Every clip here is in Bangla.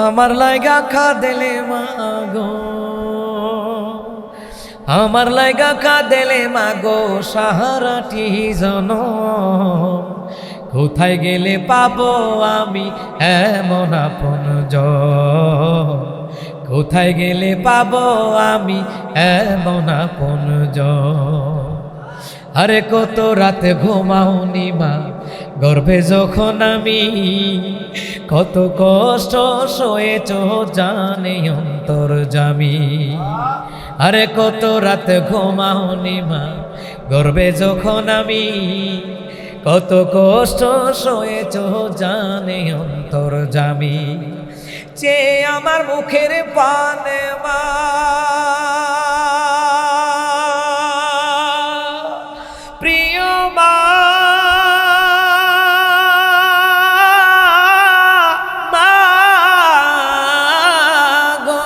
আমার লাইগা কাঁদেলে মাগো, আমার লাইগা কাঁদেলে মাগো সাহারাটি জনম। কোথায় গেলে পাবো আমি এমন আপনজন, কোথায় গেলে পাবো আমি এমন আপনজন। আরে কত রাতে ঘুমাওনি মা গর্ভে যখন আমি, কত কষ্ট সয়েছ জানে অন্তর্যামী। আরে কত রাতে ঘুমাওনি মা গর্ভে যখন আমি, কত কষ্ট সয়েছ জানে অন্তর্যামী। যে আমার মুখের পানে মা, প্রিয় মা, মা গো,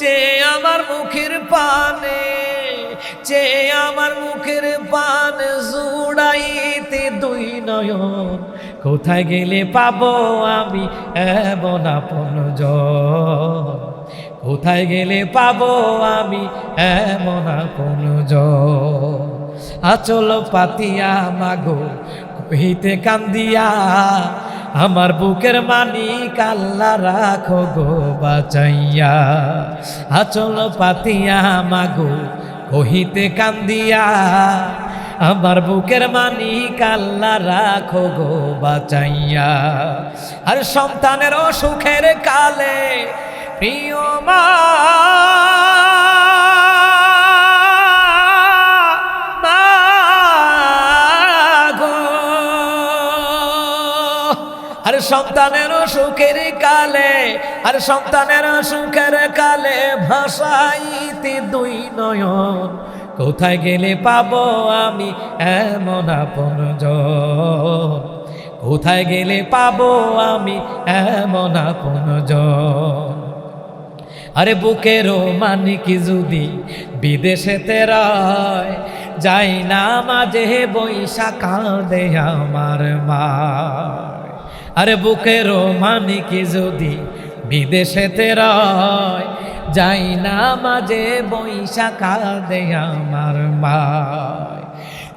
যে আমার মুখের পানে, যে আমার মুখের পান জুড়াইতে দুই নয়ন, কোথায় গেলে পাবো আমি এমন আপনজন, কোথায় গেলে পাবো আমি এমন আপনজন। আচল পাতিয়া মাগো কহিতে কান্দিয়া, আমার বুকের মানিক আল্লাহ রাখো গো বাঁচাইয়া। আচল পাতিয়া মাগো কহিতে কান্দিয়া, আমার বুকের মানিক আল্লাহ রাখো গো বাঁচাইয়া। আর সন্তানের অসুখের কালে প্রিয় মা, মা গো, আর সন্তানের অসুখের কালে, আর সন্তানের সুখের কালে ভাসাইতে দুই নয়ন, কোথায় গেলে পাবো আমি এমন আপনজন, কোথায় গেলে পাবো আমি এমন আপনজন। আরে বুকেরও মানিক যদি বিদেশেতে রয়, যাই না মাঝে বৈশা কাঁদে আমার মা। আরে বুকেরও মানিক যদি বিদেশেতে রয়, যাই না মাঝে বৈশা কাঁদে আমার মা।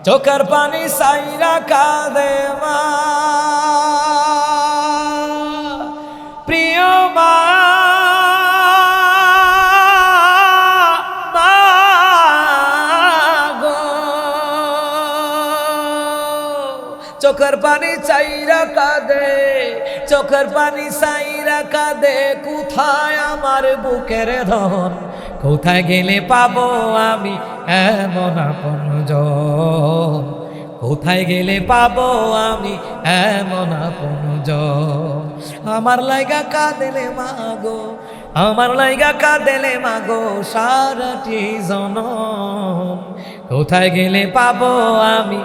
চোখের পানি সাইরা কাঁদে মা, প্রিয় মা, মা গো, চোখের পানি চাইরা কাঁদে, চোখের পানি সাইরা কাঁদে। কোথায় আমার বুকের ধন, কোথায় গেলে পাবো আমি এমন আপনজন, কোথায় গেলে পাবো আমি এমন আপনজন। আমার লাইগা কাঁদেলে মাগো, আমার লাইগা কাঁদেলে মাগো সারাটি জনম, কোথায় গেলে পাবো আমি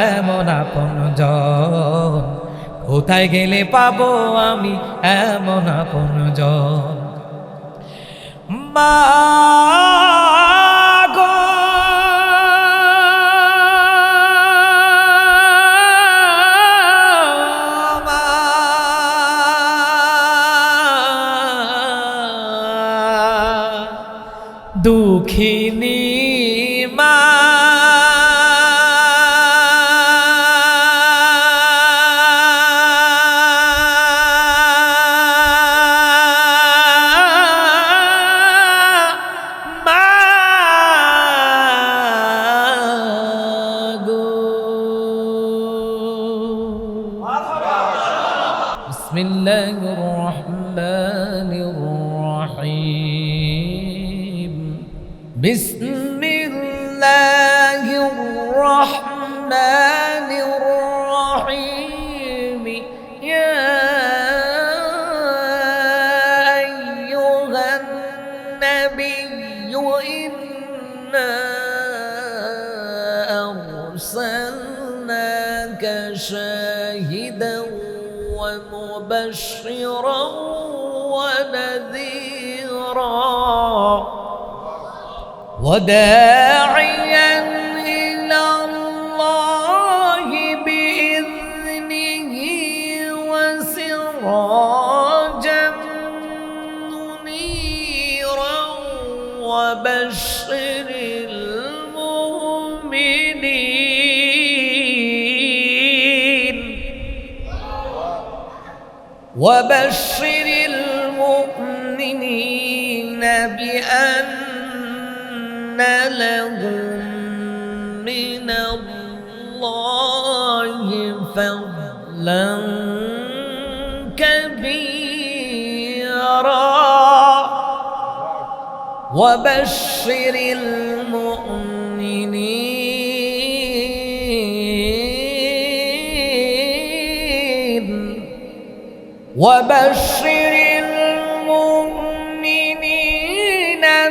এমন আপনজন, কোথায় গেলে পাবো আমি এমন আপনজন। মা গো, মা, দুঃখিনী মা, বিসমিল্লাহির রহমানির রহিম, বিসমিল্লাহির রহমানির রহিম। ইয়া আইয়ুহান নাবিয়্যু ইন্না আরসালনাকা শাহিদান ومبشرا ونذيرا وداعيا إلى الله بإذنه وسراجا وبشر المؤمنين بأن لهم من الله فضلا كبيرا وبشر المؤمنين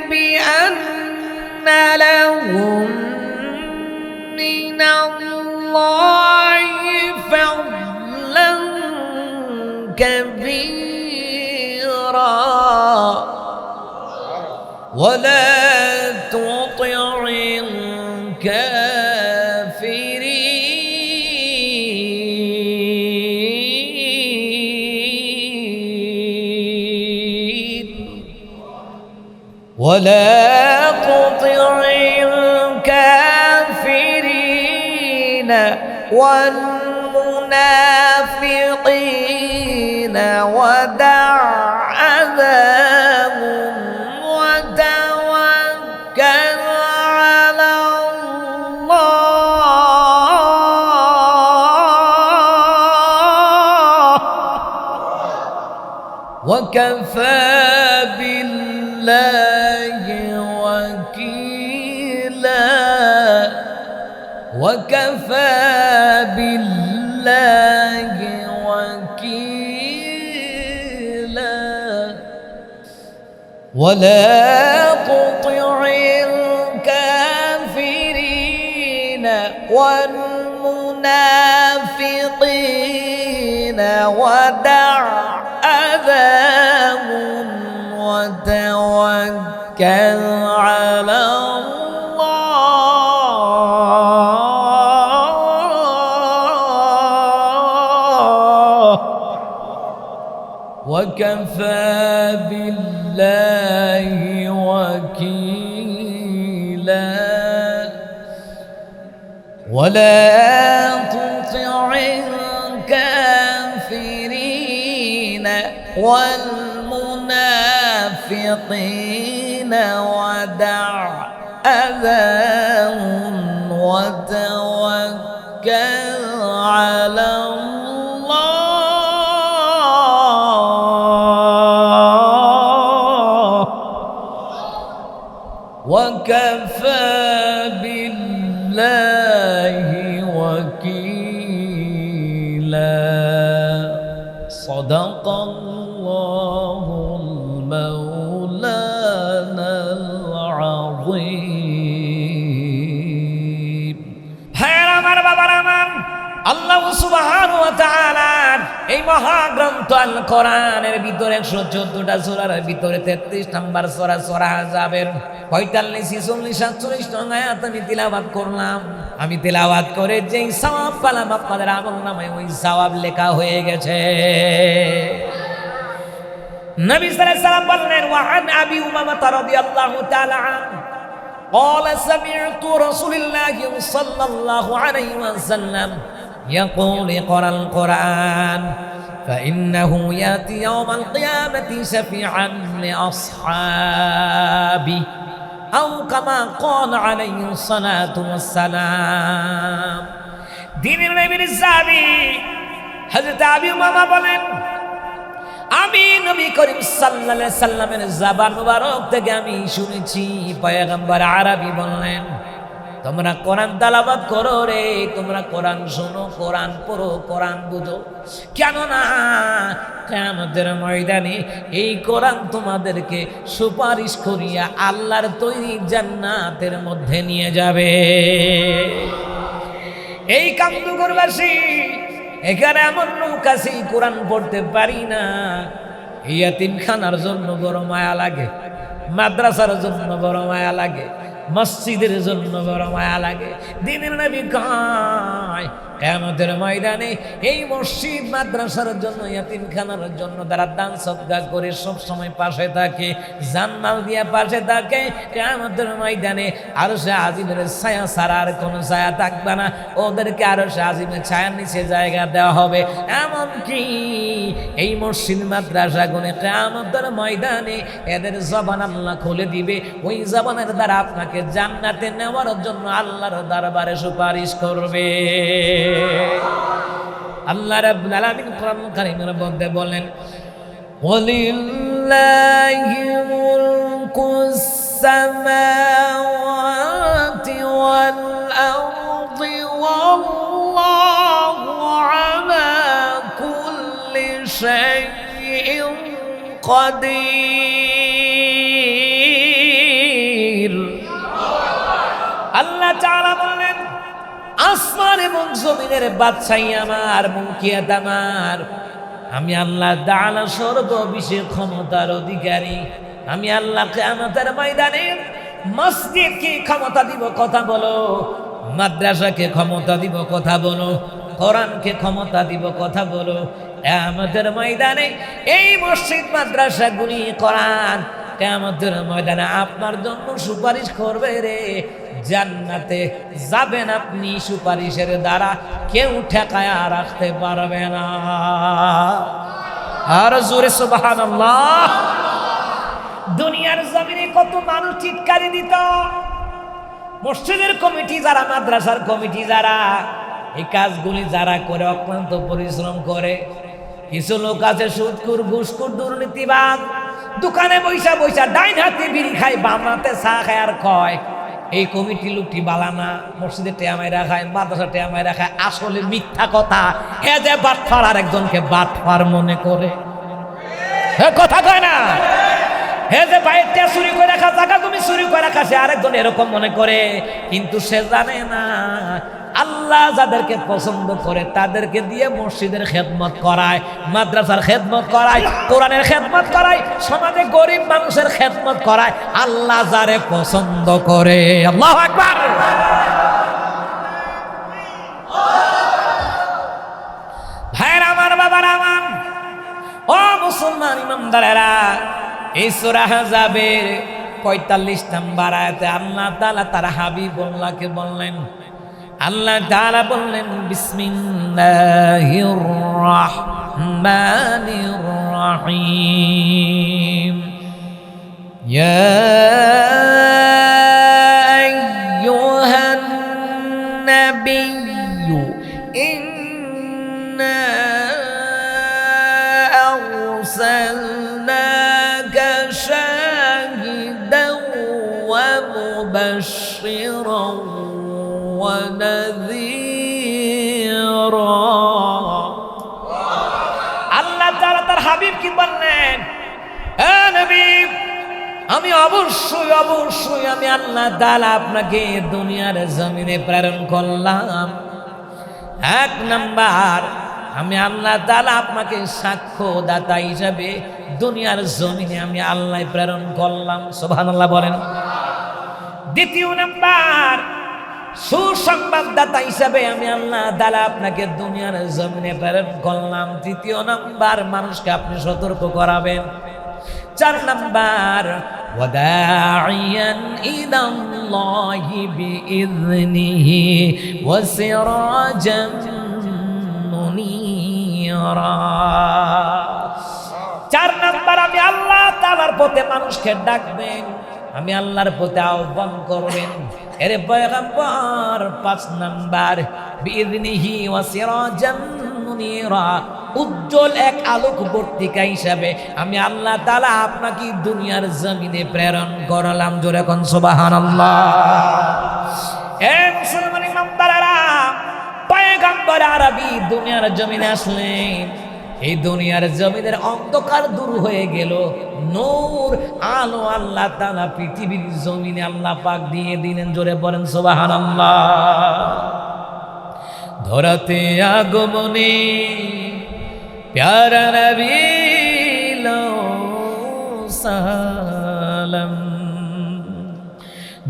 بأن لهم من الله فضلا كبيرا ولا تطع الكافرين ولا تطع الكافرين والمنافقين ودع أذاهم وتوكل على الله وكفى بالله وكيلا وكفى بالله وكيلا ولا تطع الكافرين والمنافقين ودع أذاهم وتوكل على الله وكفى بالله وكيلا ولا تطع الكافرين والمنافقين ودع أذاهم وتوكل على الله وكفى بالله وكيلا صدق الله المولانا العظيم هيا আমার বাবার আমার আল্লাহ সুবহানাহু ওয়া তাআলার এই মহাগ্রন্থ আল কোরআনের ভিতরে 114টা সূরার ভিতরে 33 নম্বর সূরা সূরা আযাবের 45 46 47 নং আয়াত আমি তিলাওয়াত করলাম। আমি তিলাওয়াত করে যেই সওয়াব পেলাম আপনাদের আমলনামায় ওই সওয়াব লেখা হয়ে গেছে। নবী সাল্লাল্লাহু আলাইহি ওয়াসাল্লাম বললেন ওয়ান আবি উমামা রাদিয়াল্লাহু তাআলা আনহু قال سمعت رسول الله صلى الله عليه وسلم يقول اقرأ القرآن فإنه يأتي يوم القيامة شفيعا لأصحابه أو كما قال عليه الصلاة والسلام دين النبي الزابي حضرت أبي أمامة বলেন আমি নবী করিম সাল্লাল্লাহু আলাইহি সাল্লামের জবান মুবারক থেকে আমি শুনেছি পয়গম্বর আরবি বললেন তোমরা কোরআন তেলাওয়াত করো রে, তোমরা কোরআন শোনো, কোরআন পড়ো, কোরআন বুঝো, কেননা কিয়ামতের ময়দানে এই কোরআন তোমাদেরকে সুপারিশ করিয়া আল্লাহর তৈরি জান্নাতের মধ্যে নিয়ে যাবে। এই কামদুগরবাসী এখানে এমন লোক আছে কোরআন পড়তে পারি না, এই ইয়াতিমখানার জন্য বড় মায়া লাগে, মাদ্রাসার জন্য বড় মায়া লাগে, মসজিদের জন্য বড় মায়া লাগে। দিনের নবী কয় কিয়ামতের ময়দানে এই মসজিদ মাদ্রাসার জন্য, ইয়াতিমখানার জন্য যারা দান সদকা করে সব সময় পাশে থাকে, জানমাল দিয়া পাশে থাকে, কিয়ামতের ময়দানে আরশে আজিমের ছায়া ছাড়া আর কোনো ছায়া থাকবে না। ওদেরকে আরশে আজিমের ছায়ার নিচে জায়গা দেওয়া হবে। এমনকি এই মসজিদ মাদ্রাসাগুলো কিয়ামতের ময়দানে এদের জবান আল্লাহ খুলে দিবে। ওই জবানের দ্বারা আপনাকে জান্নাতে নেওয়ার জন্য আল্লাহর দরবারে সুপারিশ করবে। আল্লাহ রাব্বুল আলামিন কোরআন কারীমের মধ্যে বলেন, ওয়ালিল্লাহি মুলকুস সামাওয়াতি ওয়াল আরদি ওয়াল্লাহু আলা কুল্লি শাইইন কাদির। আল্লাহ তাআলা বলেন, আসমান এবং জমিনের বাদশাহী আমার, মুলকিয়াত আমার। আমি আল্লাহ তাআলা সর্ববিষয়ে ক্ষমতার অধিকারী। আমি আল্লাহ কিয়ামতের ময়দানে মসজিদকে ক্ষমতা দিব, কথা বলো। মাদ্রাসাকে ক্ষমতা দিব, কথা বলো। কোরআনকে ক্ষমতা দিব, কথা বলো। কিয়ামতের ময়দানে এই মসজিদ মাদ্রাসাগুলি, কোরআন কিয়ামতের ময়দানে আপনার জন্য সুপারিশ করবে রে। জান্নাতে যাবেন আপনি সুপারিশের দ্বারা, কেউ ঠেকায় রাখতে পারবে না। আর জোরে সুবহানাল্লাহ। দুনিয়ার জমিনে কত মানুষ চিৎকারি দিত, মসজিদের কমিটি যারা, মাদ্রাসার কমিটি যারা, এই কাজগুলি যারা করে, অক্লান্ত পরিশ্রম করে। কিছু লোক আছে সুদখোর, ঘুষখোর, দুর্নীতিবাদ, দোকানে বৈশা বৈশা ডাইন হাতে বিড়ি খায়, বাম হাতে চা খায় আর কয় এই কমিটি লোকটি বালানা, মসজিদে টেয়ামাই রাখায়, মাদ্রাসা টেয়ামাই রাখায়। আসলে মিথ্যা কথা। হে যে বাটফার আর একজনকে বাটফার মনে করে, হে কথা কয় না। হে যে বাইরে চুরি করে রাখা, টাকা তুমি চুরি করে রাখা, সে আরেকজন এরকম মনে করে। কিন্তু সে জানে না আল্লাহ যাদেরকে পছন্দ করে তাদেরকে দিয়ে মসজিদের খেদমত করায়, মাদ্রাসার খেদমত করায়, কোরআনের খেদমত করায়, সমাজে গরিব মানুষের খেদমত করায়। আল্লাহ যারে পছন্দ করে, আল্লাহু আকবার। ভাইরা আমার, বাবারা আমার, ও মুসলমান ইমানদারেরা, এই সূরা আহজাবের ৪৫ নম্বর আয়াতে আল্লাহ তাআলা তার হাবিবুল্লাহকে বললেন, আল্লাহ তাআলা বললেন, বিসমিল্লাহির রাহমানির রাহিম, ইয়া আইয়ুহান নাবিয়্যু ইন্না আরসালনাকা শাহিদান ওয়া মুবাশশিরান ওয়া নাযীরা। আল্লাহ তাআলা তার হাবিব কি বললেন, হে নবী, আমি অবশ্যই আমি আল্লাহ তাআলা আপনাকে দুনিয়ার জমিনে প্রেরণ করলাম। এক নাম্বার, আমি আল্লাহ তাআলা আপনাকে সাক্ষ্যদাতা হিসাবে দুনিয়ার জমিনে আমি আল্লাহ প্রেরণ করলাম। সুবহানাল্লাহ বলেন। দ্বিতীয় নাম্বার, সুসংবাদদাতা হিসাবে আমি আল্লাহ তাআলা আপনাকে দুনিয়ার জমিনে প্রেরণ করলাম। তৃতীয় নাম্বার, মানুষকে আপনি সতর্ক করাবেন। ৪ নাম্বার, ওয়াদাইয়ান ইলাল্লাহি বিইযনিহি ওয়া সিরাজান মুনীরা। ৪ নাম্বার, আমি আল্লাহ তাআলার পথে মানুষকে ডাকবেন, আমি আল্লাহর পথে আহ্বান করবেন। এরে পয়গম্বর ৫ নাম্বার, বিইযনিহি ওয়া সিরাজান মুনীরা, উজ্জ্বল এক আলোকবর্তিকা হিসাবে আমি আল্লাহ তাআলা আপনাকে দুনিয়ার জমিনে প্রেরণ করলাম। জোরে কোন সুবহানাল্লাহ। এ মুসলমান ইমানদারেরা, পয়গম্বর আরবি দুনিয়ার জমিনে আসলেন। এই দুনিয়ার জমিনের অন্ধকার দূর হয়ে গেল, নূর আলো আল্লাহ তাআলা পৃথিবীর জমিনে আল্লাহ পাক দিয়ে দিলেন। জোরে বলেন সুবহানাল্লাহ। ধরাতে আগমনে প্যারা নবী লো সালাম,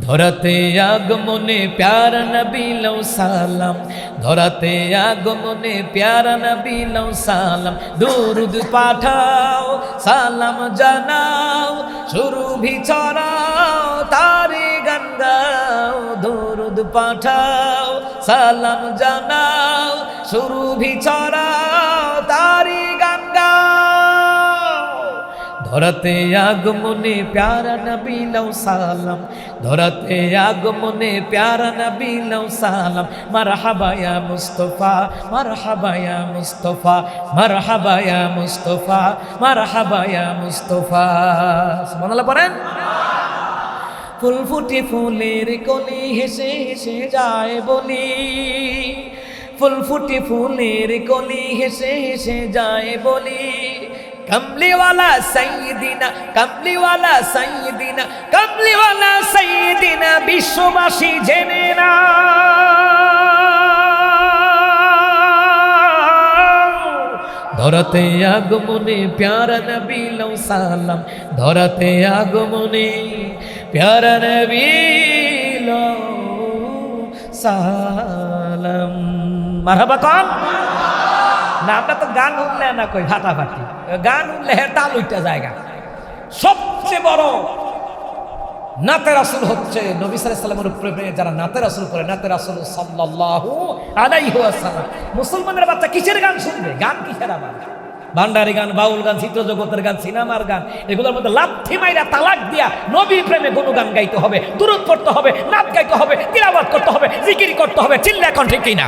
ধরাতে আগমনে প্যারা নবী লও সালাম, ধরাতে আগমনে প্যারা নবী লও সালাম, দুরুদ পাঠাও সালাম জানাও, সুরভি ছড়াও তারি গান গাও, দুরুদ পাঠাও সালাম জানাও, সুরভি ছড়াও তারি গান গাও। ধরাতে আগমনে প্যারা নবী লও সালাম, ধরাতে আগমনে প্যারা নবী লও সালাম, মারহাবা ইয়া মুস্তাফা, মারহাবা ইয়া মুস্তাফা, মারহাবা ইয়া মুস্তাফা, মারহাবা ইয়া মুস্তাফা। সুবহানাল্লাহ পড়েন। ফুল ফুটে ফুলের কলি হেসে হেসে যায় বলি, ফুল ফুটে ফুলের কলি হেসে হেসে যায় বলি, কমলিওয়ালা সাইয়্যিদিনা, কমলিওয়ালা সাইয়্যিদিনা, কমলিওয়ালা সাইয়্যিদিনা বিশ্ববাসী জেনে না। ধরাতে আগমনে প্যারা নবী লও সালাম, ধরাতে আগমনে প্যারা নবী লও সালাম। মারহাবা কোন না, আমরা তো গান উঠলে না কই ফাটাফাটি, গান উঠলে তাল উঠতে জায়গা। সবচেয়ে বড় নাতে রাসূল হচ্ছে নবী সাল্লাল্লাহু আলাইহি ওয়াসাল্লামের উপরে যারা নাতে রাসূল করে, নাতে রাসূল সাল্লাল্লাহু আলাইহি ওয়াসাল্লাম। মুসলমানের বাচ্চা কিসের গান শুনবে? গান কিসের আবার? ভান্ডারি গান, বাউল গান, চিত্র জগতের গান, সিনেমার গান, এগুলোর মধ্যে লাথি মাইরা তালাক দিয়া নবী প্রেমে গুণগান গাইতে হবে, দুরূদ পড়তে হবে, নাচ গাইতে হবে, তিলাওয়াত করতে হবে, জিকির করতে হবে। চিল্লা এখন ঠিক কিনা?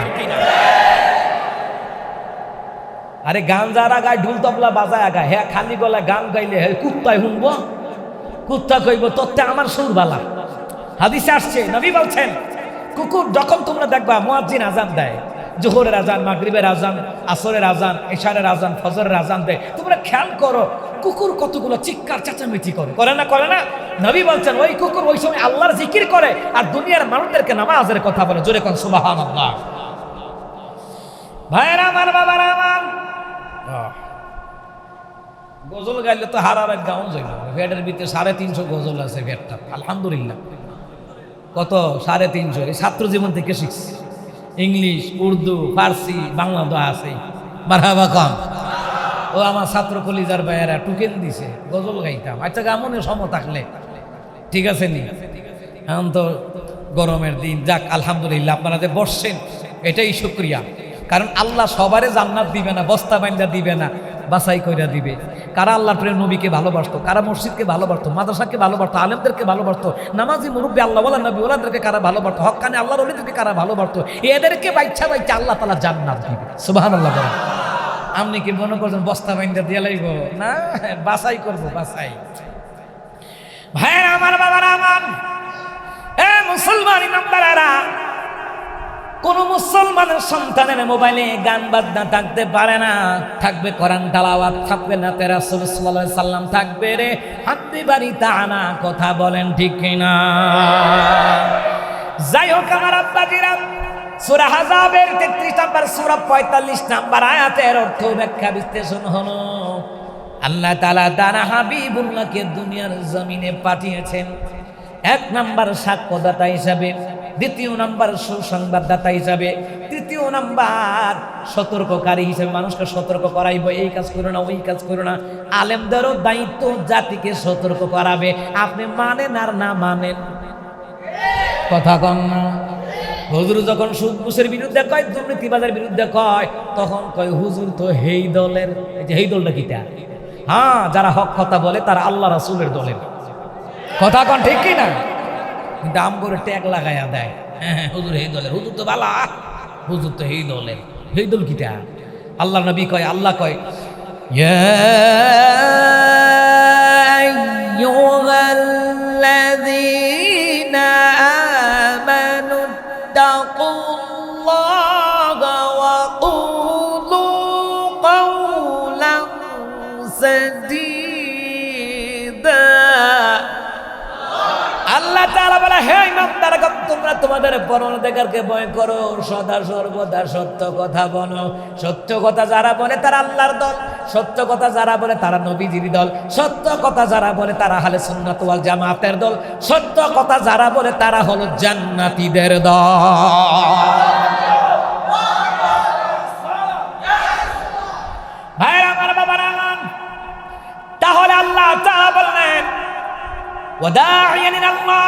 আরে গান যারা গায় ঢুল তবলা বাজায় গায়, হ্যাঁ খালি গলা গান গাইলে কুত্তায় শুনব, কুত্তা কইব তোরতে আমার সুর বালা। হাদিসে আসছে, নবী বলছেন কুকুর যখন তোমরা দেখবা মুয়াজ্জিন আজান দেয়, জোহরের আজান, মাগরিবের আজান, আসরের আজান, ইশারের আজান, ফজরের আজান দেয়, তোমরা খেয়াল করো কুকুর কতগুলো চিৎকার চেঁচামেচি করে, করে না করে না? নবী বলছেন ওই কুকুর ওই সময় আল্লাহর জিকির করে আর দুনিয়ার মানুষদেরকে নামাজের কথা বলে। জোরে কোন সুবহানাল্লাহ। ভাইরা আমার, বাবারা আমার, গজল গাইলে তো হারার এক গাউন যাইল। ভেটের ভিতরে 350 গজল আছে ভেটটা, আলহামদুলিল্লাহ। কত? 350। এই ছাত্র জীবন থেকে শিখছি। ইংলিশ, উর্দু, ফার্সি, বাংলা তো আছে। মারহাবা কম। ও আমার ছাত্র কলিজার ভাইয়েরা টুকেন দিছে, গজল গাইতাম। আচ্ছা গামনে সম থাকলে ঠিক আছে নি? এখন তো গরমের দিন, যাক আলহামদুলিল্লাহ। আপনারা যে বসছেন এটাই শুকরিয়া, কারণ আল্লাহ সবারে জান্নাত দিবে না, বস্তা বাইন্দা দিবে না, বাছাই কইরা দিবে। কারা আল্লাহর প্রেম নবীকে ভালোবাসতো, কারা মসজিদকে ভালোবাসতো, মাদ্রাসাকে ভালোবাসতো, আলেমদেরকে ভালোবাসতো, নামাজি মুরব্বী আল্লাহ ওয়ালা নবী ওয়ালাদেরকে কারা ভালোবাসতো, হক্কানি আল্লাহর ওলিদেরকে কারা ভালোবাসতো, এদেরকে বাইচ্ছা বাইচ্ছা আল্লাহ তাআলা জান্নাত দিবে। সুবহানাল্লাহ বলেন। আপনি কি মনে করছেন বস্তা বাইন্দা দিয়ে লাইব? না, বাছাই করবো, বাছাই। ভাইরা আমার, বাবারা আমার, এ মুসলমান ইমানদারেরা, কোন মুসলমানের সন্তানের মোবাইলে গান বাজনা থাকতে পারে না। থাকবে কোরআন তেলাওয়াত, থাকবে নাতে রাসূল সাল্লাল্লাহু আলাইহি সাল্লাম, থাকবে রে হাত্তি বাড়ি তানা। কথা বলেন ঠিক কিনা? যাই হোক আমার আব্বাজিরা, সূরা আহজাবের 33 নম্বর সূরা 45 নম্বর আয়াতের অর্থ ব্যাখ্যা বিশ্লেষণ হলো, আল্লাহ তাআলা তার হাবিবুল্লাহকে দুনিয়ার জমিনে পাঠিয়েছেন 1 নম্বর সাক্ষ্যদাতা হিসাবে, 2 নম্বর সুসংবাদদাতা হিসাবে, 3 নম্বর সতর্ককারী হিসেবে। মানুষকে সতর্ক করাইব, এই কাজ করো না, ওই কাজ করো না। আলেমদেরও দায়িত্ব জাতিকে সতর্ক করাবে। আপনি মানেন আর না মানেন, কথা কন না। হুজুর যখন সুদ ঘুষের বিরুদ্ধে কয়, দুর্নীতিবাজের বিরুদ্ধে কয়, তখন কয় হুজুর তো হেই দলের। এই দলটা কিটা? হ্যাঁ, যারা হক কথা বলে তারা আল্লাহ রাসূলের দলের। কথা কন ঠিক কিনা? কিন্তু আম করে ট্যাগ লাগাইয়া দেয়, হ্যাঁ হুজুর এই দলের, হুজুর তো বালা, হুজুর তো এই দলের। এই দল কিটা? আল্লাহ নবী কয়, আল্লাহ কয়, ইয়া আইয়ুহাল্লাযীনা আমানু তাকুল্লাহা ওয়া কুলু কাওলান সাদীদা। আল্লাহ তাআলা বলে, হে ইমানদারগণ, তোমরা তোমাদের পরওয়ারদিগারকে ভয় করো, সদা সর্বদা সত্য কথা বলো। সত্য কথা যারা বলে তারা আল্লাহর দল, সত্য কথা যারা বলে তারা নবীজির দল, সত্য কথা যারা বলে তারা আহলে সুন্নাত ওয়াল জামাতের দল, সত্য কথা যারা বলে তারা হলো জান্নাতীদের দল। ভাইরা আমার, বাবারা আমার, তাহলে আল্লাহ তাআলা বললেন ওয়াদাইয়ান ইলাল্লাহ,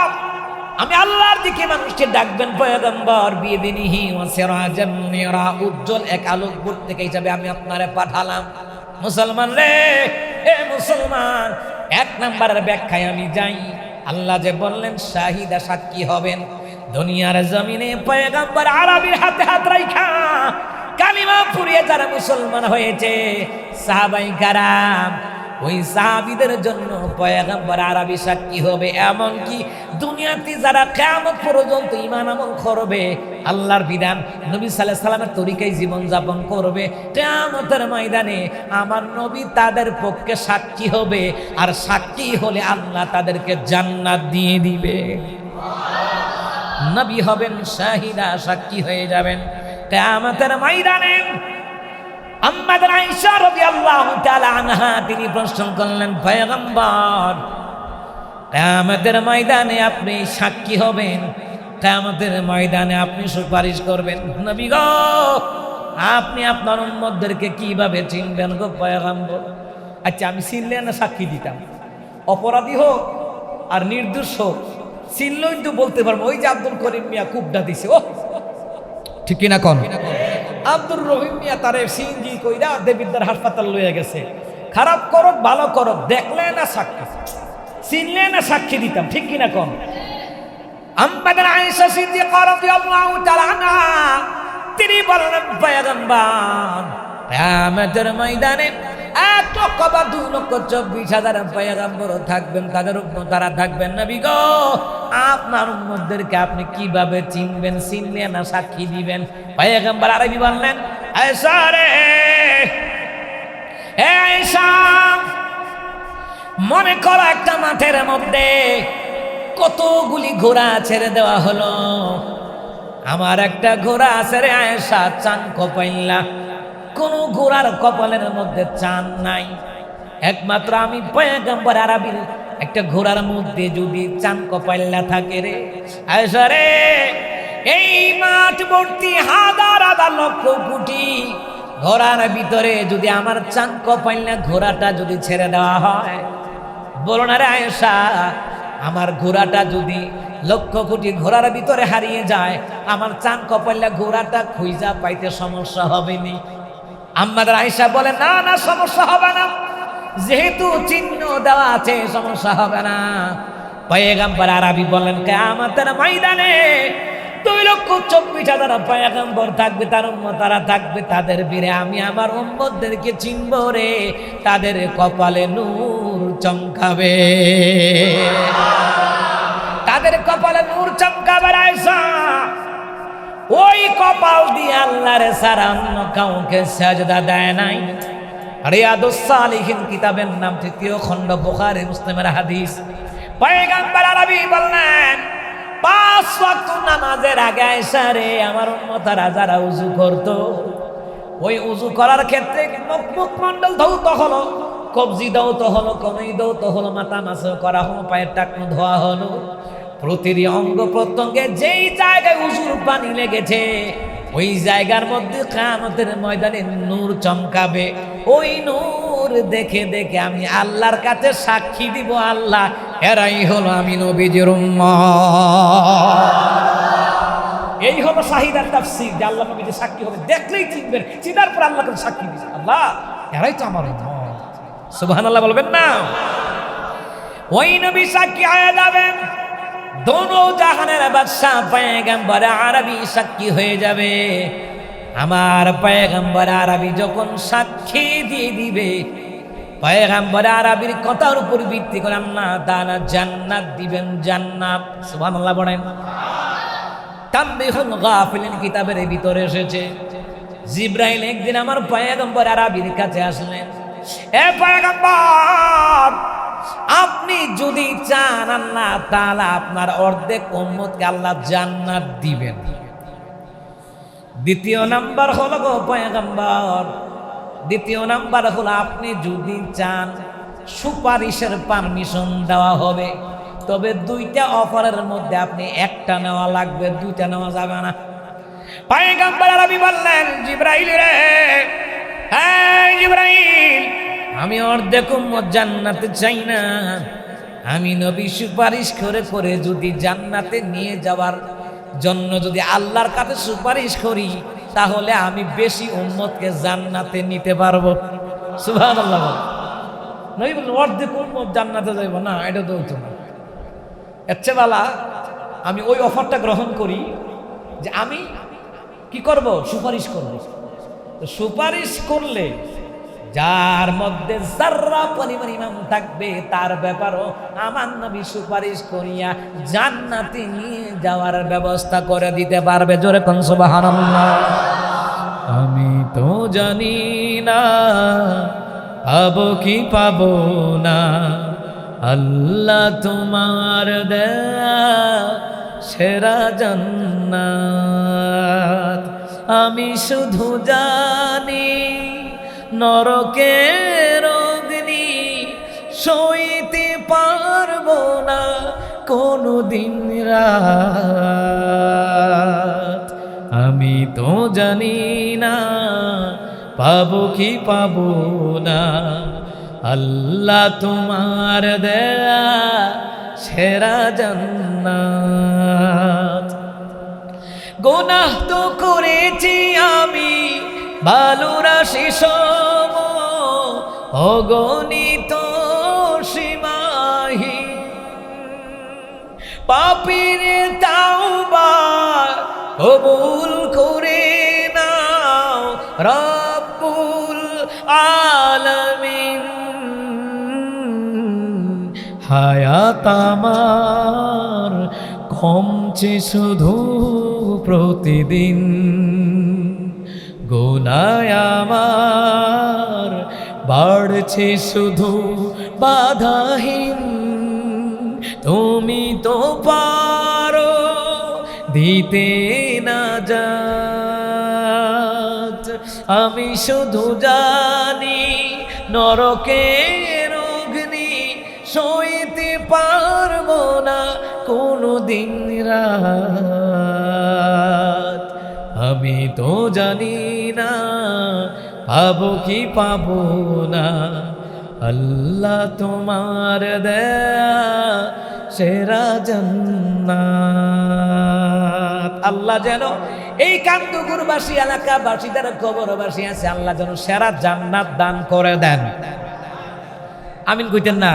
আমি আল্লাহর দিকে মানুষকে ডাকবেন পয়গম্বর বিইযনিহি ওয়া সিরাজাম মুনিরা, উজ্জ্বল এক আলোকবর্তিক হিসাবে আমি আপনারে পাঠালাম। মুসলমান রে, এ মুসলমান, এক নাম্বারের ব্যাখ্যায় আমি যাই। আল্লাহ যে বললেন শাহিদা, সাক্ষী হবেন দুনিয়ার জমিনে পয়গম্বর আরবীর হাতে হাত রাখা কালিমা পড়িয়ে যারা মুসলমান হয়েছে সাহাবায়ে কেরাম, ওই সাহাবীদের জন্য পয়গম্বর আরবী সাক্ষী হবে। এমনকি দুনিয়াতে যারা কিয়ামত পর্যন্ত ঈমান আমল করবে, আল্লাহর বিধান নবী সাল্লাল্লাহু আলাইহি সাল্লামের তরিকায় জীবন যাপন করবে, কিয়ামতের ময়দানে আমার নবী তাদের পক্ষে সাক্ষী হবে। আর সাক্ষী হলে আল্লাহ তাদেরকে জান্নাত দিয়ে দিবে। নবী হবেন শাহিদা, সাক্ষী হয়ে যাবেন কিয়ামতের ময়দানে। আম্মা আয়েশা রাদিয়াল্লাহু তাআলা আনহা তিনি প্রশ্ন করলেন, পয়গম্বর কিয়ামতের ময়দানে আপনি সাক্ষী হবেন, কিয়ামতের ময়দানে আপনি সুপারিশ করবেন, নবী গো আপনি আপনার উম্মতদেরকে কিভাবে চিনবেন গো পয়গম্বর? আচ্ছা, আমি চিনলে না সাক্ষী দিতাম, অপরাধী হোক আর নির্দোষ হোক, চিনলেই তো বলতে পারবো ওই যে আব্দুল করিম মিয়া কুবডা দিছে, ও ঠিক কিনা কোন আব্দুর রহিম মিয়া তারে সিএনজি কইরা দেবিদ্দার হাসপাতাল লইয়া গেছে। খারাপ করক ভালো করক, দেখলে না সাক্ষী, চিনলে না সাক্ষী দিতাম, ঠিক কিনা কম? আম্মা আয়েশা সিদ্দিকা রাদিয়াল্লাহু তাআলা আনহা তিনি বললেন, পয়গম্বর কিয়ামতের ময়দানে 1 লক্ষ বা 2 লক্ষ 24,000 পয়গম্বর থাকবেন, তাদের উম্মতরা থাকবেন। নবী গো আপনার উম্মতদেরকে আপনি কিভাবে চিনবেন? চিনলে না সাক্ষী দিবেন? পয়গম্বর আরবি বললেন, আয়েশা রে, হে আয়েশা, মনে করো একটা মাঠের মধ্যে কতগুলি ঘোড়া ছেড়ে দেওয়া হলো। আমার একটা ঘোড়া আছে রে আয়েশা, চান কপাইল্লা, কোন ঘোড়ার কপালের মধ্যে চান নাই, একমাত্র আমি পয়গম্বর আরবীর একটা ঘোড়ার মধ্যে যদি চান কপাইল্লা থাকে রে আয়েশা রে, এই মাঠ ভর্তি হাজার হাজার লক্ষ কোটি ঘোড়ার ভিতরে যদি আমার চান কপাইল্লা ঘোড়াটা যদি ছেড়ে দেওয়া হয়, বলো না রে আয়েশা, আমার ঘোড়াটা যদি লক্ষ কোটি ঘোড়ার ভিতরে হারিয়ে যায়, আমার চান কপাইল্লা ঘোড়াটা খুঁজা পাইতে সমস্যা হবে নি? আম্মা আয়েশা বলে, না না, সমস্যা হবে না, যেহেতু চিহ্ন দেওয়া আছে সমস্যা হবে না। পয়গম্বর আরবি বলেন, কিয়ামতের ময়দানে 2,24,000 পয়গম্বর থাকবে, তার উম্মতরা থাকবে, তাদের বীরে আমি আমার উম্মতদেরকে চিনব রে, তাদের কপালে নূর চমকাবে, তাদের কপালে নূর চমকাবে। আয়েশা ওই কপাল দিয়ে আল্লাহর ছাড়া অন্য কাউকে সাজদা দেয় নাই। রিয়াদুস সালিহিন কিতাবের নাম 3য় খণ্ড, বুখারী মুসলিমের হাদিস। পয়গম্বর আরবি বললেন, 5 ওয়াক্ত নামাজের আগে আয়েশা রে, আমার উম্মতরা যারা ওযু করত, ওই ওযু করার ক্ষেত্রে মুখমণ্ডল ধৌত হলো, কবজি ধৌত হলো, কনুই ধৌত হলো, মাথা মাসহ করা হলো, পায়ের টাকনু ধোয়া হলো, প্রতিটি অঙ্গ প্রত্যঙ্গে যেই জায়গায় উজুর পানি লেগেছে ওই জায়গার মধ্যে কিয়ামতের ময়দানে নূর চমকাবে। ওই নূর দেখে দেখে আমি আল্লাহর কাছে সাক্ষী দিব, আল্লাহ এরাই হলো আমি নবীজির উম্মত। এই হলো শাহিদার তাফসীর, যে আল্লাহ নবীজি সাক্ষী হবে, দেখলেই চিনবেন, চিনার পর আল্লাহর কাছে সাক্ষী দিবেন, আল্লাহ এরাই তো আমার উম্মত। সুবহানাল্লাহ বলবেন না? ওই নবী সাক্ষী হয়ে যাবেন, দোনো জাহানের বাদশা পয়গম্বর আরবি সাক্ষী হয়ে যাবে। আমার পয়গম্বর আরবি যখন সাক্ষী দিয়ে দিবে, পয়গম্বর আরবির কথার উপর ভিত্তি করে আল্লাহ তাআলা জান্নাত দিবেন, জান্নাত। সুবহানাল্লাহ বলেন। তানবীহুল গাফিলিন কিতাবের ভিতরে এসেছে, জিবরাইল একদিন আমার পয়গম্বর আরবির কাছে আসলেন, এ পয়গম্বর, আপনি যদি চান আল্লাহ তাআলা আপনার অর্ধেক উম্মতকে আল্লাহ জান্নাত দিবেন। দ্বিতীয় নাম্বার হলো গো পয়গম্বর, দ্বিতীয় নাম্বার হলো আপনি যদি চান সুপারিশের পারমিশন দেওয়া হবে, তবে দুইটা অফারের মধ্যে আপনি একটা নেওয়া লাগবে, দুইটা নেওয়া যাবে না। পয়গম্বর আরবি বললেন, জিবরাইল রে, হ্যাঁ জিবরাইল, আমি অর্ধেক উম্মত জান্নাতে চাই না। আমি নবী সুপারিশ করে করে যদি জান্নাতে নিয়ে যাওয়ার জন্য যদি আল্লাহর কাছে সুপারিশ করি, তাহলে আমি বেশি উম্মতকে জান্নাতে নিতে পারবো। সুবহানাল্লাহ। নবী বললেন অর্ধেক উম্মত জান্নাতে যাইব না, এটা তো হইতো না। এর চেয়ে বালা আমি ওই অফারটা গ্রহণ করি যে আমি কি করব, সুপারিশ করব। সুপারিশ করলে যার মধ্যে যাররা পরিমাণ ইমান থাকবে তার ব্যাপারও আমার নবী সুপারিশ করিয়া জান্নাতে নিয়ে যাওয়ার ব্যবস্থা করে দিতে পারবে। জোরে কোন সুবহানাল্লাহ। আমি তো জানি না পাবো কি পাবো না, আল্লাহ তোমার দেয়া সেরা জান্নাত। আমি শুধু জানি নরকের অগ্নি সইতে পারবো না কোনো দিন রাত। আমি তো জানি না পাবো কি পাবো না, আল্লাহ তোমার দেয়া সেরা জান্নাত। গুনাহ তো করেছি আমি বালুরাশি সম, অগণিত সীমাহীন, পাপীর তাওবা কবুল করে নাও রব্বুল আলামিন। হায়াত আমার কমছে শুধু প্রতিদিন, গুনাহ আমার বাড়ছে শুধু বাধাহীন। তুমি তো পারো দিতে না জাত, আমি শুধু জানি নরকের অগ্নি সইতে পারবো না কোনো দিন রাত। আমি তো জানি না পাবো কি পাবো না, আল্লাহ তোমার দেয়া সেরা জান্নাত। আল্লাহ যেন এই কান্দুগুরবাসী এলাকাবাসী যারা কবরবাসী আছে, আল্লাহ যেন সেরা জান্নাত দান করে দেন। আমিন কইতেন না?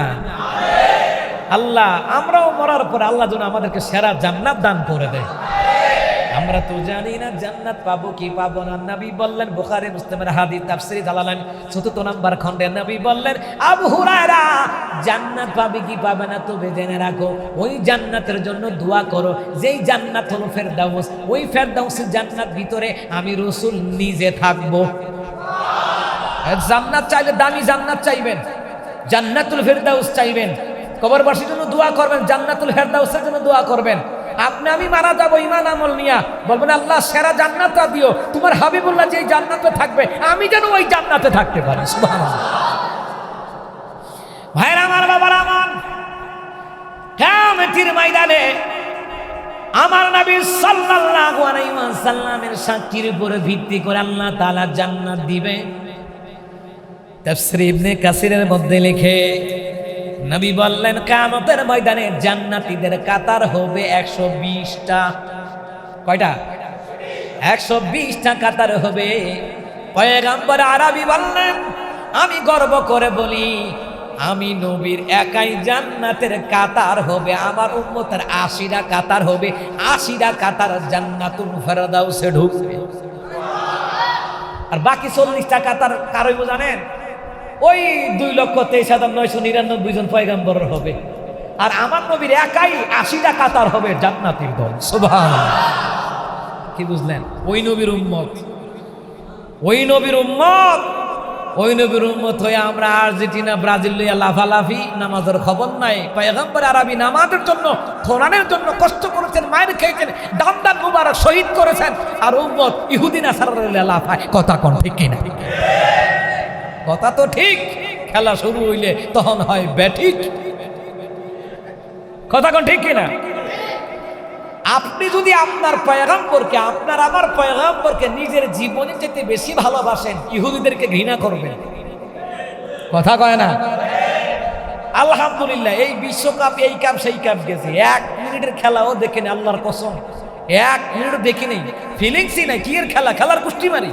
আল্লাহ আমরাও মরার পরে আল্লাহ যেন আমাদেরকে সেরা জান্নাত দান করে দেয়। আমরা তো জানি না জান্নাত পাবো কি পাবো না। নবী বললেন, বুখারী মুসলিমের হাদিস, তাফসীরে জালালাইন ৪র্থ নম্বর খণ্ডে নবী বললেন, আবু হুরায়রা, জান্নাত পাবে কি পাবে না তবে জেনে রাখো, ওই জান্নাতের জন্য দোয়া করো যেই জান্নাত হলো ফেরদাউস। ওই ফেরদাউসের জান্নাত ভিতরে আমি রাসূল নিজে থাকবো। জান্নাত চাইলে দামি জান্নাত চাইবেন, জান্নাতুল ফেরদাউস চাইবেন। কবরবাসীর জন্য দোয়া করবেন, জান্নাতুল ফেরদাউসের জন্য দোয়া করবেন। আপনি আমি মারা যাবো ঈমান আমল নিয়া, বলবেন আল্লাহ সেরা জান্নাতটা দিও, তোমার হাবিবুল্লাহ যে জান্নাতে থাকবে আমি যেন ওই জান্নাতে থাকতে পারি। সুবহানাল্লাহ। ভাইরা আমার, বাবারা আমার, কিয়ামতের ময়দানে আমার নবী সাল্লাল্লাহু আলাইহি ওয়াসাল্লামের সাক্ষীর উপরে ভিত্তি করে আল্লাহ তাআলা জান্নাত দিবে। তাফসীর ইবনে কাসিরের মধ্যে লেখে, নবী বললেন কিয়ামতের ময়দানে জান্নাতীদের কাতার হবে 120টা। কয়টা? 120টা কাতার হবে। পয়গম্বর আরবি বললেন, আমি গর্ব করে বলি আমি নবীর একাই জান্নাতের কাতার হবে, আমার উম্মতের 80টা কাতার হবে। 80টা কাতার জান্নাতুল ফেরদাউসে ঢুকবে। আর বাকি 40টা কাতার কার হইব জানেন? ওই 2,23,999 জন পয়গম্বর হবে। আর আমার নবীর একাই 80টা কাতার হবে জান্নাতীর দল। সুবহানাল্লাহ। কি বুঝলেন? ওই নবীর উম্মত, ওই নবীর উম্মত, ওই নবীর উম্মত হয়ে আমরা আর্জেন্টিনা ব্রাজিল লইয়া লাফালাফি, নামাজের খবর নাই। পয়গম্বর আরবি নামাজের জন্য, কোরআনের জন্য কষ্ট করেছেন, মায়ের খেয়েছেন, দাম দাম মুবারক শহীদ করেছেন। আর উম্মত ইহুদি নাসারা লইয়া লাফায়। কথা কোন ঠিক কিনা? কথা তো ঠিক, খেলা শুরু হইলে তখন হয় ব্যাঠিক। কথা কোন ঠিক কিনা? আপনি যদি আপনার পয়গম্বরকে, আপনার আমার পয়গম্বরকে নিজের জীবনে যেতে বেশি ভালোবাসেন, ইহুদিদেরকে ঘৃণা করবেন। কথা কয় না? আলহামদুলিল্লাহ এই বিশ্বকাপ, এই কাপ সেই কাপ গেছে, 1 মিনিটের খেলাও দেখেনি, আল্লাহর কসম 1 মিনিট দেখি নেই, ফিলিংসই নাই। কি এর খেলা? খেলার কুষ্টি মারি।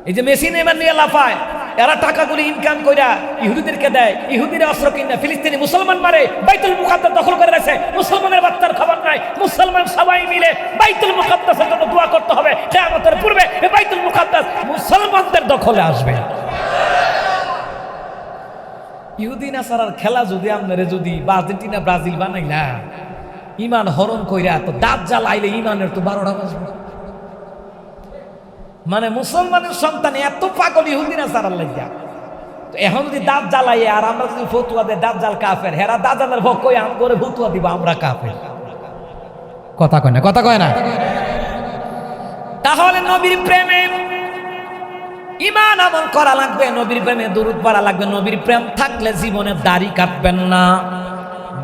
এই যে মেসি নেইমার নিয়ে লাফায়, এরা টাকাগুলি ইনকাম কইরা ইহুদিদেরকে দেয়, ইহুদিরা অস্ত্র কিনা ফিলিস্তিনি মুসলমান মারে, বাইতুল মুকাদ্দাস দখল করে রাখছে, মুসলমানের বাচ্চার খবর নাই। মুসলমান সবাই মিলে বাইতুল মুকাদ্দাসের জন্য দোয়া করতে হবে, কিয়ামতের পূর্বে এই বাইতুল মুকাদ্দাস মুসলমানদের দখলে আসবে। ইহুদি নাসারার খেলা যদি আপনারে যদি আর্জেন্টিনা ব্রাজিল বানাইলা, ইমান হরণ কইরা, তো দাজ্জাল আইলে ইমানের তো 12টা বাজবে। মানে মুসলমানের সন্তান এত পাগল ইহুদি নাসারার লাগিয়া। তো এখন যদি দাঁত জ্বালাই আর আমরা যদি ফতুয়া দেয় দাজ্জাল কাফের, হেরা দাজ্জালের ভোগ কই আম করে ফতুয়া দিব আমরা কাফের। কথা কয় না? কথা কয় না? তাহলে নবীর প্রেমে ইমান আমল করা লাগবে, নবীর প্রেমে দুরূদ পড়া লাগবে। নবীর প্রেম থাকলে জীবনে দাড়ি কাটবেন না।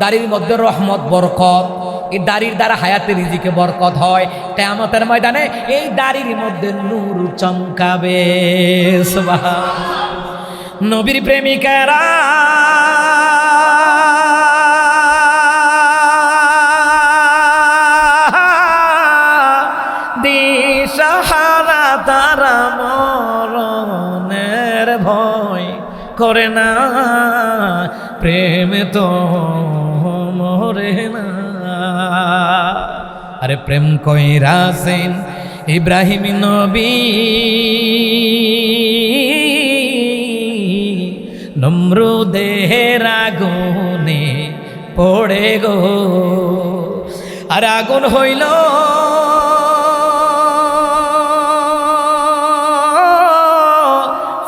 দাড়ির মধ্যে রহমত, বরকত, এই দাড়ির দ্বারা হায়াতে রিজিকে বরকত হয়। কিয়ামতের ময়দানে এই দাড়ির মধ্যে নূর চমকাবে। সুবহান। নবীর প্রেমিকারা দিশাহারা, তারা মরণের ভয় করে না, প্রেম তো মরে না। আরে প্রেম কইরাছেন ইব্রাহিম নবী, নমরুদের আগুনে পড়ে গো। আর আগুন হইল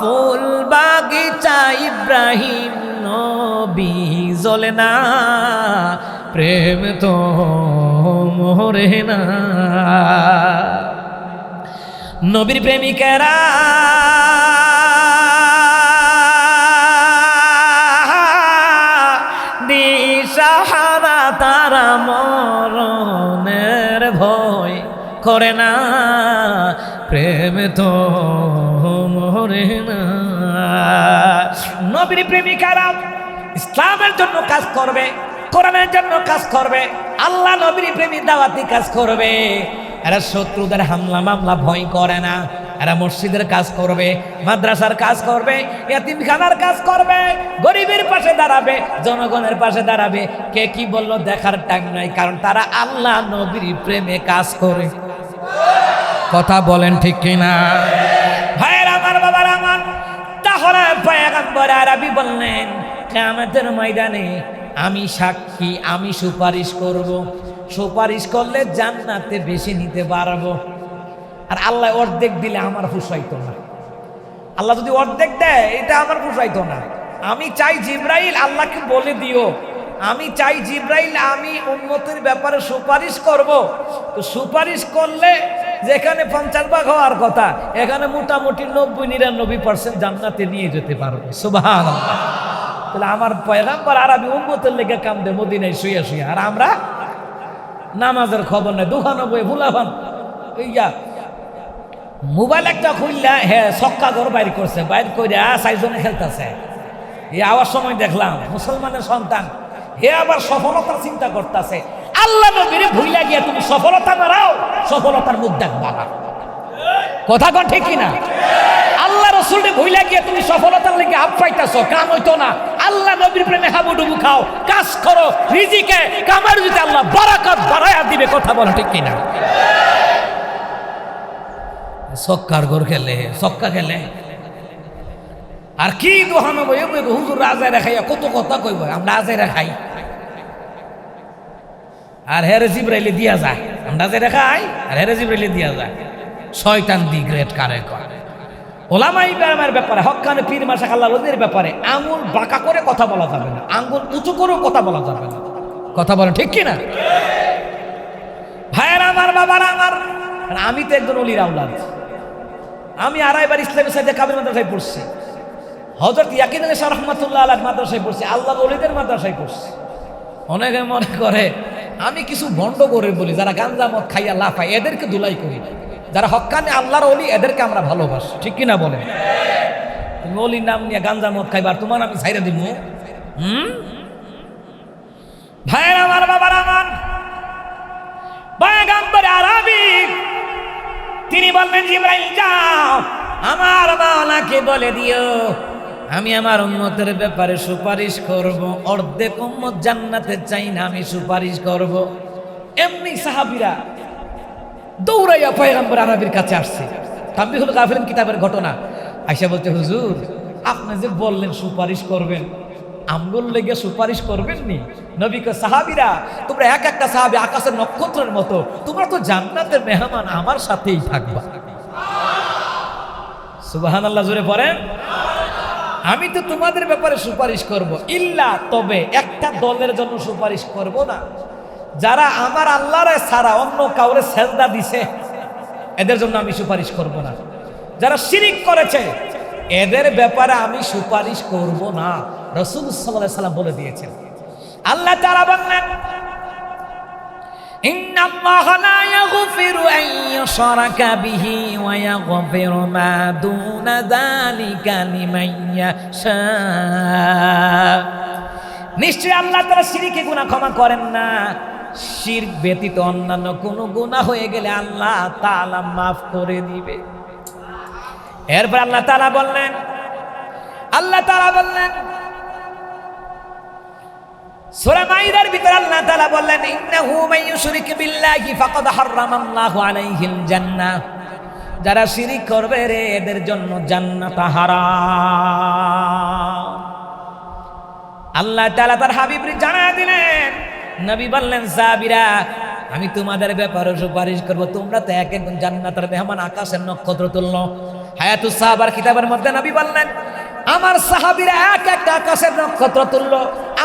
ফুল বাগিচা, ইব্রাহিম নবী জ্বলে না, প্রেম তো মরে না। নবীর প্রেমিকেরা দিশাহারা, তারা মরণের ভয় করে না, প্রেম তো মরে না। নবীর প্রেমিকারা ইসলামের জন্য কাজ করবে, কোরআনের জন্য কাজ করবে, আল্লাহ নবীর প্রেমী দাওয়াতি কাজ করবে। এরা শত্রুদের হামলা মামলা ভয় করে না। এরা মসজিদের কাজ করবে, মাদ্রাসার কাজ করবে, ইয়াতিমখানার কাজ করবে, গরিবের পাশে দাঁড়াবে, জনগণের পাশে দাঁড়াবে। কে কি বললো দেখার টাইম নাই, কারণ তারা আল্লাহ নবীর প্রেমে কাজ করে। কথা বলেন ঠিক কিনা? ভাইয়ের আমার, বাবার আমার, তাহলে পয়গম্বর আরবি বললেন কিয়ামতের ময়দানে আমি সাক্ষী, আমি সুপারিশ করব। সুপারিশ করলে জান্নাতে বেশি নিতে পারবো। আর আল্লাহ অর্ধেক দিলে আমার পোষাইতো না। আল্লাহ যদি অর্ধেক দেয় এটা আমার পোষাইতো না। আমি চাই জিব্রাইল আল্লাহকে বলে দিও, আমি চাই জিব্রাইল আমি উম্মতের ব্যাপারে সুপারিশ করব। তো সুপারিশ করলে যেখানে 50 ভাগ হওয়ার কথা, এখানে মোটামুটি 90-99% জান্নাতে নিয়ে যেতে পারবে। সুবহানাল্লাহ। তাহলে আমার পয়গম্বর আরবি উম্মতের লেগে কামদে মদিনায় শুয়ে শুয়ে, আর আমরা নামাজের খবর নাই। 92 ভুলাবান ইয়া মোবাইল একটা খুললা, হ্যাঁ ছক্কা ঘর বাইর করছে, বাইর করে 4 জনে খেলতেছে। এই আওয়ার সময় দেখলাম মুসলমানের সন্তান, হে আবার সফলতার চিন্তা করতেছে। আল্লাহ নবীরে ভুইলা গিয়া তুমি সফলতা মারাও, সফলতার মুখ দেখবা না। কথা কন ঠিক কিনা? আল্লাহ রসুলকে ভুইলা গিয়া তুমি সফলতার লেগে হাত পাইতেছ, কাম হইতো না। আল্লাহ নবীর প্রেমে হাবুডুবু খাও, কাজ করো, রিজিকে কামার যদি আল্লাহ বারাকাত বাড়ায়া দিবে। কথা বলো ঠিক কিনা? ছক্কার ঘর খেলে, ছক্কা খেলে, আর কি দোহানো বই হুজুর রাজায় রাখাইয়া কত কথা কইব, আমরা আজাই রাখাই আর হেরে জিব্রাইলে দিয়া যায়। আমরা যে রাখাই আর হেরে জিব্রাইলে দিয়া যায়। শয়তান দি গ্রেট কারে করে ওলামা ইকরামের ব্যাপারে, হক্কানে পীর মাশায়েখ আল্লাহ ওদের ব্যাপারে আঙুল বাঁকা করে কথা বলা যাবে না, আঙুল উঁচু করেও কথা বলা যাবে না। কথা বলেন ঠিক কিনা? ভাইয়ের আমার, বাবার আমার, আমি তো একজন অলির আওলাদ। আমি আড়াইবার ইসলামের সাথে কাবির মাদ্রাসায় পড়ছি, হযরত ইয়াকিন আলী শাহ রহমাতুল্লাহ আলাইহির মাদ্রাসায় পড়ছি, আল্লাহর ওলিদের মাদ্রাসায় পড়ছি। অনেকে মনে করে আমি কিছু ভণ্ড করে বলি, যারা গাঞ্জা মদ খাইয়া লাফায় এদেরকে দুলাই করি, যারা হক্কানি আল্লাহর ওলি এদেরকে আমরা ভালোবাসি, ঠিক কিনা বলেন? তুমি ওলির নাম নিয়ে গাঞ্জা মদ খাইবার তোমার আমি ছাইরা দিব? ভাইয়ের আমার, বাবার আমার, পয়গম্বর আরবি তিনি বললেন, জিবরাইল যাও আমার মাওলাকে বলে দিও আমি আমার উম্মতের ব্যাপারে সুপারিশ করব, অর্ধেক উম্মত জান্নাতে চাই না, আমি সুপারিশ করব। এমনি সাহাবীরা দৌড়াইয়া পয়গম্বর আরবির কাছে আসছে। তানবীহুল গাফিলিন কিতাবের ঘটনা। আয়েশা বলতে, হুজুর আপনি যে বললেন সুপারিশ করবেন, আমগুল লেগে সুপারিশ করবেন নি? নবীকে, সাহাবীরা তোমরা এক একটা সাহাবী আকাশের নক্ষত্রের মতো, তোমরা তো জান্নাতের মেহমান, আমার সাথেই থাকবা। সুবহানাল্লাহ, জোরে পড়েন। আমি তো তোমাদের ব্যাপারে সুপারিশ করব, ইল্লা তবে একটা দলের জন্য সুপারিশ করব না, যারা আমার আল্লাহরে ছাড়া অন্য কাউরে সেজদা দিছে এদের জন্য আমি সুপারিশ করব না। যারা শিরিক করেছে এদের ব্যাপারে আমি সুপারিশ করব না, রাসূল সাল্লাল্লাহু আলাইহি সাল্লাম বলে দিয়েছেন। আল্লাহ তাআলা বললেন, ইন্নাল্লাহা লা ইয়াগফিরু আন ইউশরাকা বিহি ওয়া ইয়াগফিরু মা দুনা যালিকা লিমান ইয়াশা। নিশ্চয়ই আল্লাহ তাআলা শিরকে গুনাহ ক্ষমা করেন না, শিরক ব্যতীত অন্যান্য কোনো গুনাহ হয়ে গেলে আল্লাহ তাআলা মাফ করে দিবে। এরপর আল্লাহ তাআলা বললেন সূরা মাইদার ভিতর আল্লাহ তাআলা বললেন, ইন্নাহু মান ইউশরিক বিল্লাহি ফাকাদ হারামাল্লাহু আলাইহিল জান্নাহ। যারা শিরিক করবে রে এদের জন্য জান্নাত হারাম। আল্লাহ তাআলা তার হাবিবকে জানায় দিলেন, নবী বললেন, সাহাবীরা আমি তোমাদের ব্যাপারে সুপারিশ করব, তোমরা তো এক একজন জান্নাতের মেহমান, আকাশের নক্ষত্র তুল্য। হায়াতুস সাহাবার কিতাবের মধ্যে নবী বললেন, আমার সাহাবীরা এক একটা আকাশের নক্ষত্র তুল্য।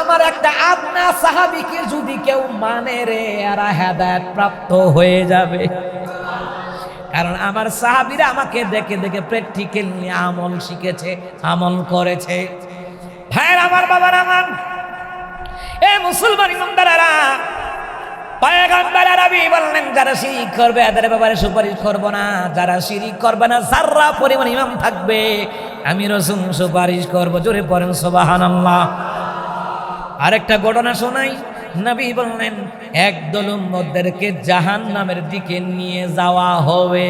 আমার একটা আদনা সাহাবীকে যদি কেউ মানে রে এরা হেদায়েত প্রাপ্ত হয়ে যাবে। কারণ আমার সাহাবীরা আমাকে দেখে দেখে প্র্যাকটিক্যালি আমল শিখেছে, আমল করেছে। ভাইয়ের আমার, বাবার আমার, এ মুসলমান ইমানদারেরা, পয়গম্বর আরবি বললেন যারা শিরিক করবে এদের ব্যাপারে সুপারিশ করব না। যারা শিরিক করবে না, যারা পরিমাণ ইমান থাকবে, আমি রাসূল সুপারিশ করব। জোরে পড়েন সুবহানাল্লাহ। আরেকটা ঘটনা শোনাই। নবী বললেন, একদল উম্মতদেরকে জাহান্নামের দিকে নিয়ে যাওয়া হবে।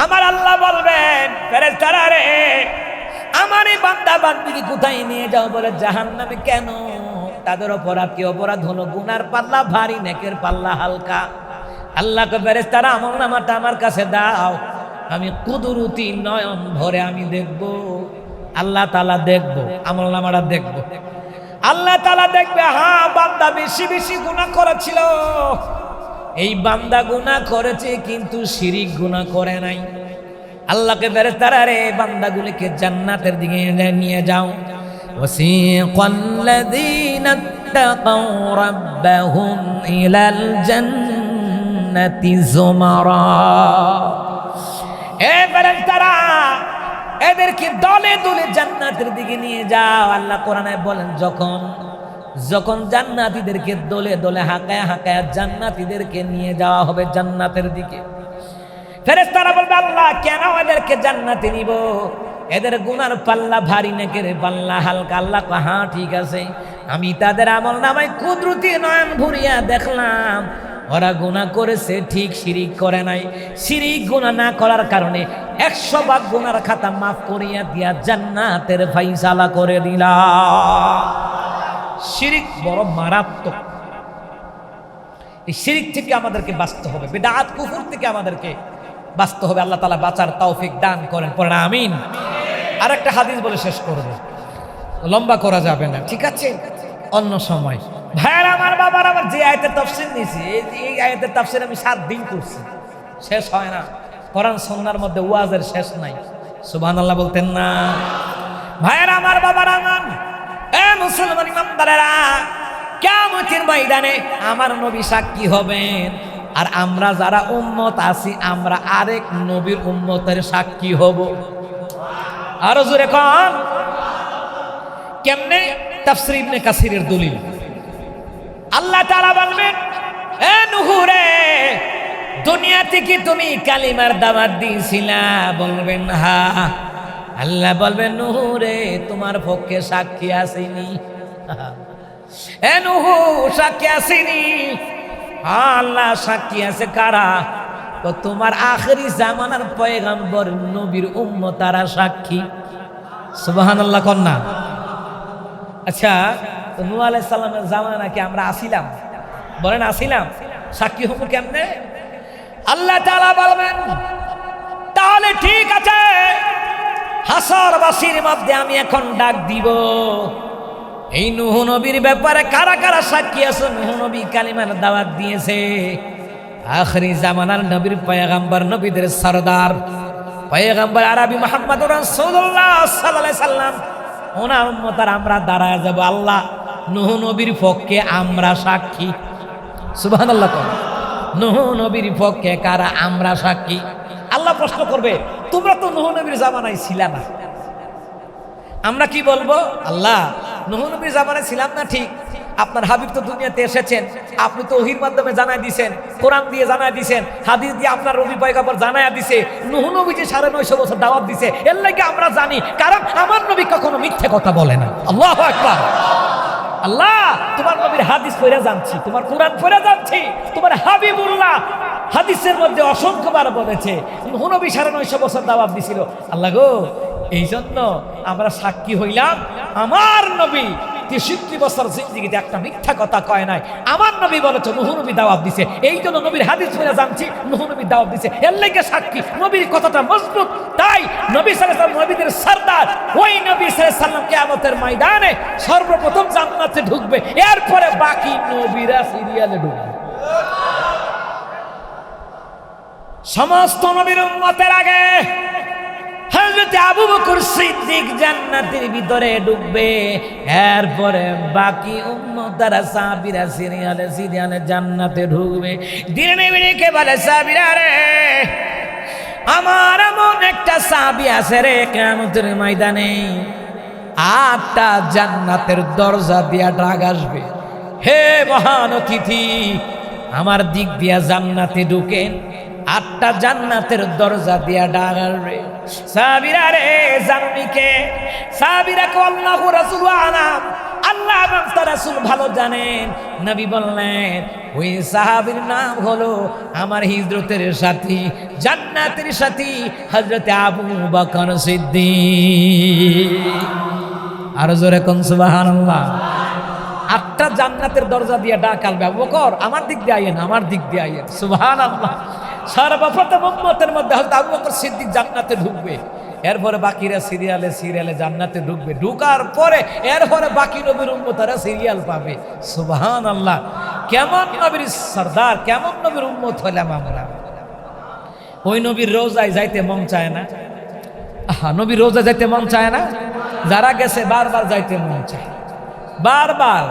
আমার আল্লাহ বলবেন, ফেরেশতারা রে আমার এই বান্দা বান্দিকে কোথায় নিয়ে যাও? বলে জাহান্নামে। কেন? তাদের অপরাধ কি? অপরাধ হলো গুনার পাল্লা ভারী, নেকের পাল্লা হালকা। আল্লাহকে ফেরেশতারা আমলনামাটা আমার কাছে দাও, আমি কুদরতি নয়ন ভরে আমি দেখব। আল্লাহ তাআলা দেখব, আমলনামাটা দেখব। আল্লাহ তাআলা দেখবে, হ্যাঁ বান্দা বেশি বেশি গুনাহ করেছিল, এই বান্দা গুনাহ করেছে কিন্তু শিরিক গুনাহ করে নাই। আল্লাহকে ফেরেশতারা রে বান্দাগুলিকে জান্নাতের দিকে নিয়ে যাও। ওয়াসিকাল্লাযীনা ইত্তাকাউ রাব্বাহুম ইলাল জান্নাতি যুমারা। এ ফেরেশতারা এদেরকে দলে দলে জান্নাতের দিকে নিয়ে যাও। আল্লাহ কোরআনে বলেন, যখন জান্নাতীদেরকে দলে দলে হাঁকায়া হাঁকায়া জান্নাতীদেরকে নিয়ে যাওয়া হবে জান্নাতের দিকে, ফেরেশতারা বলবে, আল্লাহ কেন এদেরকে জান্নাতে নিব? এদের গুনার পাল্লা ভারী, নেকের পাল্লা হালকা। আল্লাহ কয়, হ্যাঁ ঠিক আছে, আমি তাদের আমল নামায় কুদরতি নয়ন ভরিয়া দেখলাম, ওরা গুনাহ করেছে ঠিক, শিরিক করে নাই। শিরিক গুনাহ না করার কারণে 100 ভাগ গুনার খাতা মাফ করিয়া দিয়া জান্নাতের ফাইসালা করে দিলাম। শিরিক বড় মারাত্মক। এই শিরিক থেকে আমাদেরকে বাঁচতে হবে, বিদআত কুফর থেকে আমাদেরকে বাঁচতে হবে। আল্লাহ তাআলা বাঁচার তৌফিক দান করেন, পড়েন আমিন। আর একটা হাদিস বলে শেষ করব, লম্বা করা যাবে না, ঠিক আছে, অন্য সময়। ভাইয়ের আমার, বাবার আমার, যে আয়াতের তাফসীর নিয়েছি, এই আয়াতের তাফসীর আমি 7 দিন করছি, শেষ হয় না। কোরআন সুন্নাহর মধ্যে ওয়াজের শেষ নাই। সুবহানাল্লাহ বলতেন না? ভাইয়ের আমার, বাবার আমার, এ মুসলমান ইমানদারেরা, কিয়ামতের ময়দানে আমার নবী সাক্ষী হবেন। আর আমরা যারা উম্মত আছি আমরা আরেক নবীর উম্মতের সাক্ষী হব। আরো জোরে কোন কেমনে? তাফসীর ইবনে কাসিরের দলিল, আল্লাহ তাআলা বলবেন, এ নূহ রে, দুনিয়া থেকে তুমি কালিমার দাওয়াত দিয়েছিলা? বলবেন হ্যাঁ। আল্লাহ বলবেন, নূহ রে, তোমার পক্ষে সাক্ষী আসেনি। এ নূহ, সাক্ষী আসেনি? আল্লাহ সাক্ষী আছে। কারা? তো তোমার আখেরি জামানার পয়গম্বর নবীর উম্মতারা সাক্ষী। সুবহানাল্লাহ কন্যা। আচ্ছা, তো নূহ আলাইহিস সালামের জামানা কি আমরা আসিলাম? বলেন আসিলাম? সাক্ষী হবো কেমনে? আল্লাহ তাআলা বলবেন, তাহলে ঠিক আছে, হাসরবাসীর মধ্যে আমি এখন ডাক দিব, এই নূহ নবীর ব্যাপারে কারা কারা সাক্ষী আছে? নূহ নবী কালিমার দাওয়াত দিয়েছে, আখেরি জামানার নবীর পয়গম্বর, নবীদের সরদার পয়গম্বর আরবি মুহাম্মদুর রাসূলুল্লাহ সাল্লাল্লাহু আলাইহি সাল্লাম, ওনার উম্মতার আমরা দাঁড়ায় যাব। আল্লাহ, নূহ নবীর পক্ষে আমরা সাক্ষী। সুবহানাল্লাহ। নূহ নবীর পক্ষে কারা? আমরা সাক্ষী। আল্লাহ প্রশ্ন করবে, তোমরা তো নূহ নবীর জামানায় ছিলা না। আমরা কি বলবো? আল্লাহ, নূহ নবীর জামানায় ছিলাম না ঠিক, আপনার হাবিব তো দুনিয়াতে এসেছেন, আপনি তো ওহীর মাধ্যমে জানায় দিয়েছেন, কোরআন দিয়ে জানায় দিয়েছেন, হাদিস দিয়ে আপনার নবী পয়গম্বর জানায় দিয়েছে, নূহ নবী যে 950 বছর দাওয়াত দিয়েছে, এর লাগে আমরা জানি, কারণ আমার নবী কখনো মিথ্যে কথা বলে না। আল্লাহু আকবার। আল্লাহ, তোমার নবীর হাদিস পড়ে জানছি, তোমার কোরআন পড়ে জানছি, তোমার হাবিবুল্লাহ হাদিসের মধ্যে অসংখ্যবার বলেছে নূহ নবী 950 বছর দাওয়াত দিছিল। আল্লাহ গো, এই জন্য আমরা সাক্ষী হইলাম, আমার নবী 63 বছর জিন্দেগিতে একটা মিথ্যা কথা কয় নাই। আমার নবী বলেছে নূহ নবী দাওয়াত দিছে, এই জন্য নবীর হাদিস পড়ে জানছি নূহ নবী দাওয়াত দিছে, এর লাগে সাক্ষী। নবীর কথাটা মজবুত, তাই নবী সাল্লাল্লাহু আলাইহি ওয়াসাল্লাম নবীদের সরদার, ওই নবী সাল্লাল্লাহু আলাইহি ওয়াসাল্লাম কিয়ামতের ময়দানে সর্বপ্রথম জান্নাতে ঢুকবে, এরপরে বাকি নবীরা সিরিয়ালে ঢুকবে। সমস্ত নবীর উম্মতের আগে হযরত আবু বকর সিদ্দিক জান্নাতের ভিতরে ঢুকবে, এরপরে বাকি উম্মতরা সাহাবীরা সিরিয়ালে জান্নাতে ঢুকবে। দিনে নবীকে বলে, সাহাবীরা রে, আমার এমন একটা সাহাবী আছে রে, কিয়ামতের ময়দানে 8টা জান্নাতের দরজা দিয়া ডাক আসবে, হে মহান অতিথি, আমার দিক দিয়া জান্নাতে ঢুকেন। 8টা জান্নাতের দরজা দিয়া ডাক আসবে। সাহাবীরা রে, জানি কে? সাহাবীরা কো আল্লাহু রাসূলু আলাম, আল্লাহ এবং তার রাসূল ভালো জানেন। নবী বললেন, ওই সাহাবীর নাম হলো আমার হিজরতের সাথী, জান্নাতের সাথী হযরত আবু বকর সিদ্দিক। আর জোরে কোন সুবহানাল্লাহ। 8টা জান্নাতের দরজা দিয়ে ডাক আসবে, আবু বকর আমার দিক দিয়ে আইয়েন, আমার দিক দিয়ে আইয়েন। সুবহানাল্লাহ। সর্বপ্রথম উম্মতের মধ্যে হযরত আবু বকর সিদ্দিক জান্নাতে ঢুকবে, এরপরে বাকিরা সিরিয়ালে জান্নাতে ঢুকবে, ঢুকার পরে এরপরে বাকি নবীর উম্মতরা সিরিয়াল পাবে। সুবহানাল্লাহ। কেমন নবীর সরদার, কেমন নবীর উম্মত হলাম আমরা। ওই নবীর রোজায় যাইতে মন চায় না? নবীর রোজা যাইতে মন চায় না? যারা গেছে বারবার যাইতে মন চায়, বারবার।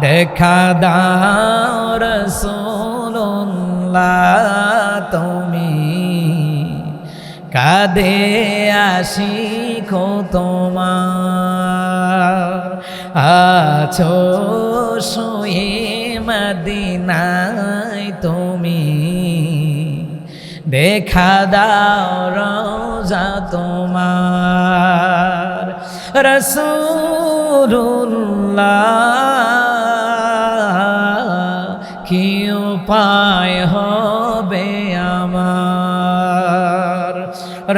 দেখা দাও রাসূলুল্লাহ, তুমি কাঁদে আশিকো তোমার, আছো শুয়ে মদিনায় তুমি, দেখা দাও রোজা তোমার। রাসূলুল্লাহ, কি উপায় হবে আমার,